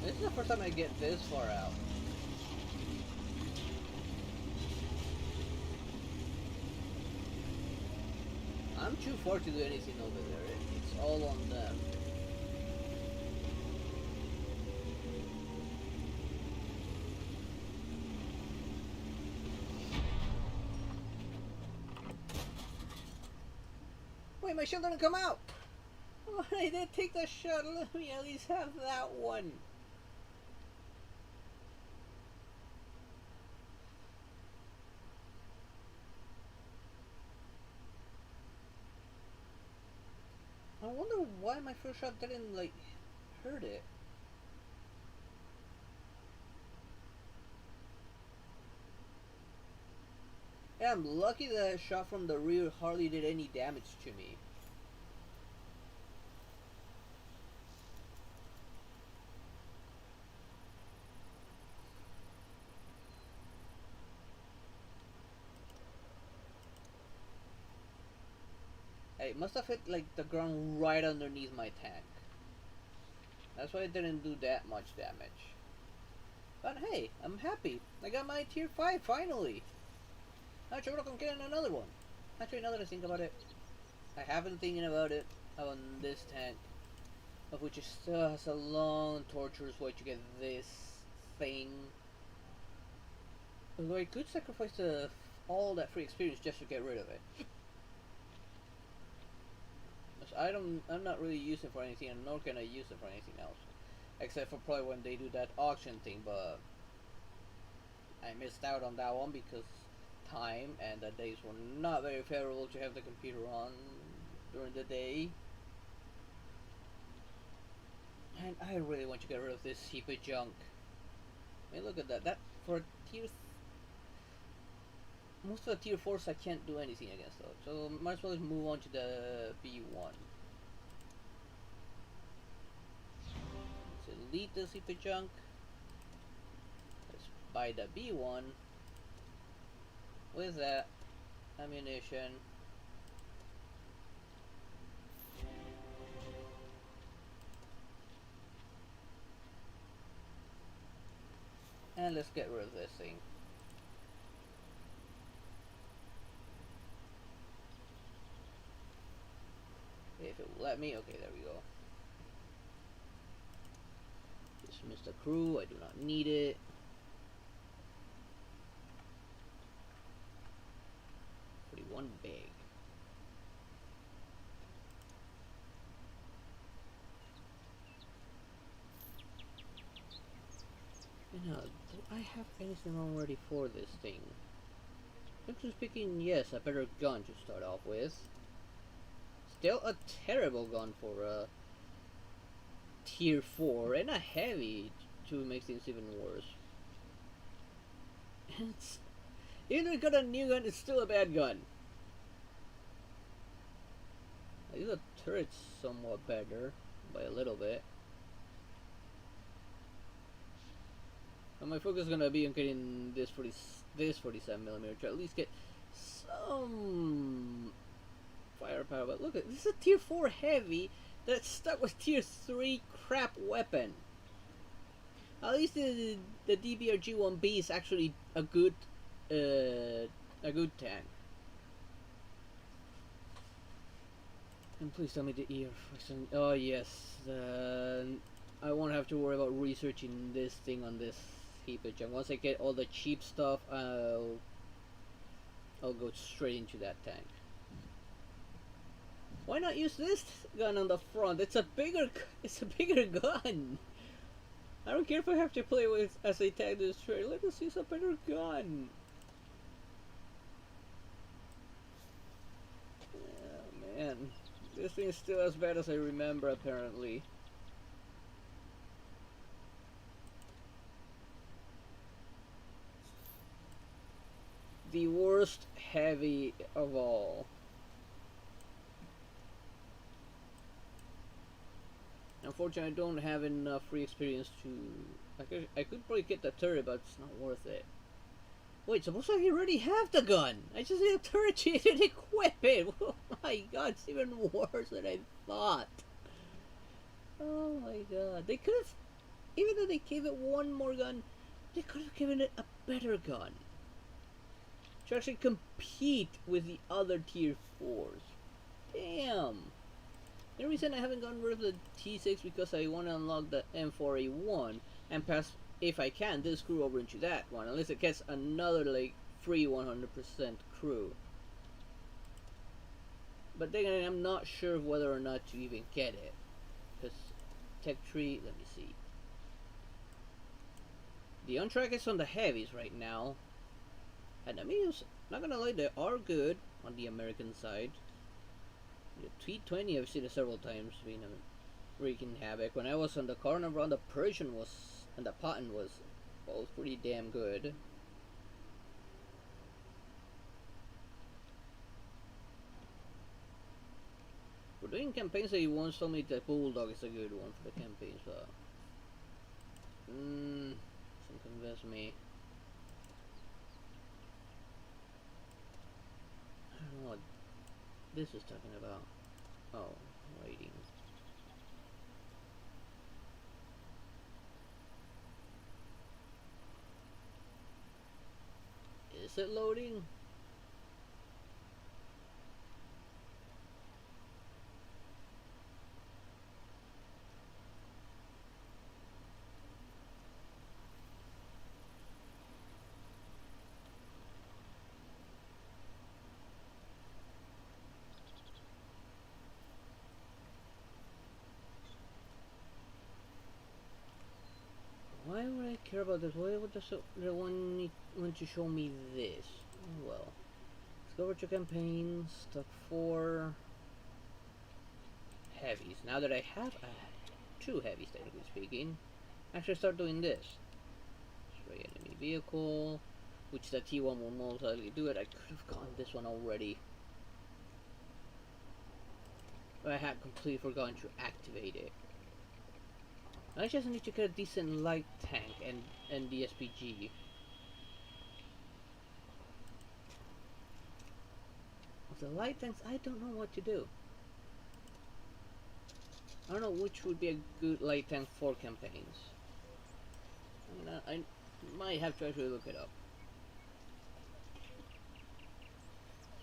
This is the first time I get this far out. I'm too far to do anything over there. It's all on them. Wait, my shield didn't come out! Oh, I did take the shot. Let me at least have that one. I wonder why my first shot didn't, like, hurt it. Yeah, I'm lucky that a shot from the rear hardly did any damage to me. It must have hit, like, the ground right underneath my tank. That's why it didn't do that much damage. But hey, I'm happy. I got my tier 5 finally. Actually, I'm getting another one. Actually, now that I think about it, I have been thinking about it on this tank, of which it still has a long, torturous way to get this thing. Although I could sacrifice all that free experience just to get rid of it. I'm not really using it for anything, and nor can I use it for anything else, except for probably when they do that auction thing. But I missed out on that one because time and the days were not very favorable to have the computer on during the day. And I really want to get rid of this heap of junk. I mean, look at that. That for tier. Most of the tier 4s I can't do anything against though, so might as well just move on to the B1. Let's delete the heap of junk. Let's buy the B1 with that ammunition. And let's get rid of this thing. If it will let me, okay, there we go. Dismiss the crew, I do not need it. One big. Now, do I have anything already for this thing? Actually speaking, yes, a better gun to start off with. Still a terrible gun for a tier 4, and a heavy to make things even worse. Even though we got a new gun, it's still a bad gun. At least the turret's somewhat better, by a little bit. And my focus is gonna be on getting this 47mm to at least get some firepower. But look at this, is a tier 4 heavy that's stuck with tier 3 crap weapon. At least the DBRG-1B is actually a good tank. And please tell me the ear. Oh yes, I won't have to worry about researching this thing on this heap of junk. Once I get all the cheap stuff, I'll go straight into that tank. Why not use this gun on the front? It's a bigger gun. I don't care if I have to play with as a tank destroyer. Let us use a better gun. Oh man, this thing is still as bad as I remember apparently. The worst heavy of all. Unfortunately, I don't have enough free experience to... I could probably get the turret, but it's not worth it. Wait, suppose I already have the gun! I just need a turret to equip it! Oh my god, it's even worse than I thought. Oh my god. They could have even though they gave it one more gun, they could have given it a better gun to actually compete with the other tier 4s. Damn. The reason I haven't gotten rid of the T6 because I want to unlock the M4A1 and pass, if I can, this crew over into that one, unless it gets another like free 100% crew. But then again, I'm not sure whether or not to even get it, because Tech Tree, let me see. The on-track is on the heavies right now, and I mean, not gonna lie, they are good on the American side. The T20 I've seen it several times being wreaking havoc. When I was on the corner run, the Persian was, and the Patton was both pretty damn good. For doing campaigns that you once told me the Bulldog is a good one for the campaigns, but doesn't convince me. I don't know what this is talking about. Oh, waiting. Is it loading? Why would I care about this? Why would the one want to show me this? Oh, well. Let's go over to campaigns, stock 4, heavies. Now that I have 2 heavies, technically speaking, actually start doing this. Spray enemy vehicle, which the T1 will most likely do it. I could have gotten this one already, but I had completely forgotten to activate it. I just need to get a decent light tank and the SPG. With the light tanks, I don't know what to do. I don't know which would be a good light tank for campaigns. I might have to actually look it up.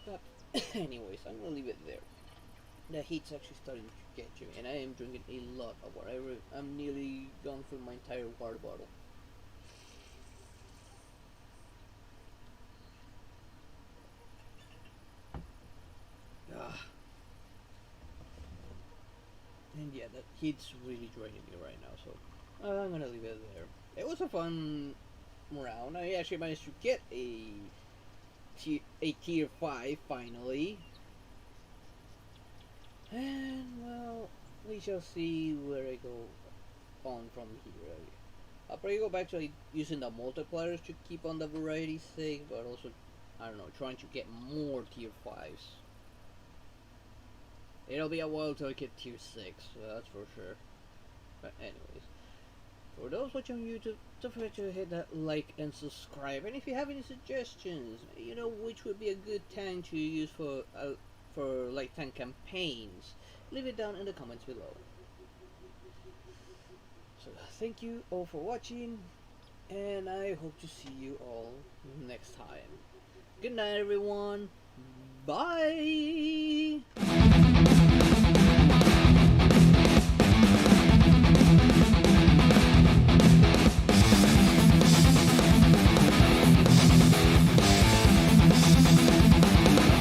But anyways, I'm gonna leave it there. The heat's actually starting to get you, and I am drinking a lot of water. I'm nearly gone through my entire water bottle. And yeah, the heat's really draining me right now, so I'm gonna leave it there. It was a fun round. I actually managed to get a tier 5 finally. And well, we shall see where I go on from here. I'll probably go back to like, using the multipliers to keep on the variety's sake, but also, I don't know, trying to get more tier 5s. It'll be a while till I get tier 6, that's for sure. But anyways, for those watching on YouTube, don't forget to hit that like and subscribe. And if you have any suggestions, you know, which would be a good tank to use for light tank campaigns, leave it down in the comments below. So thank you all for watching, and I hope to see you all next time. Good night, everyone. Bye.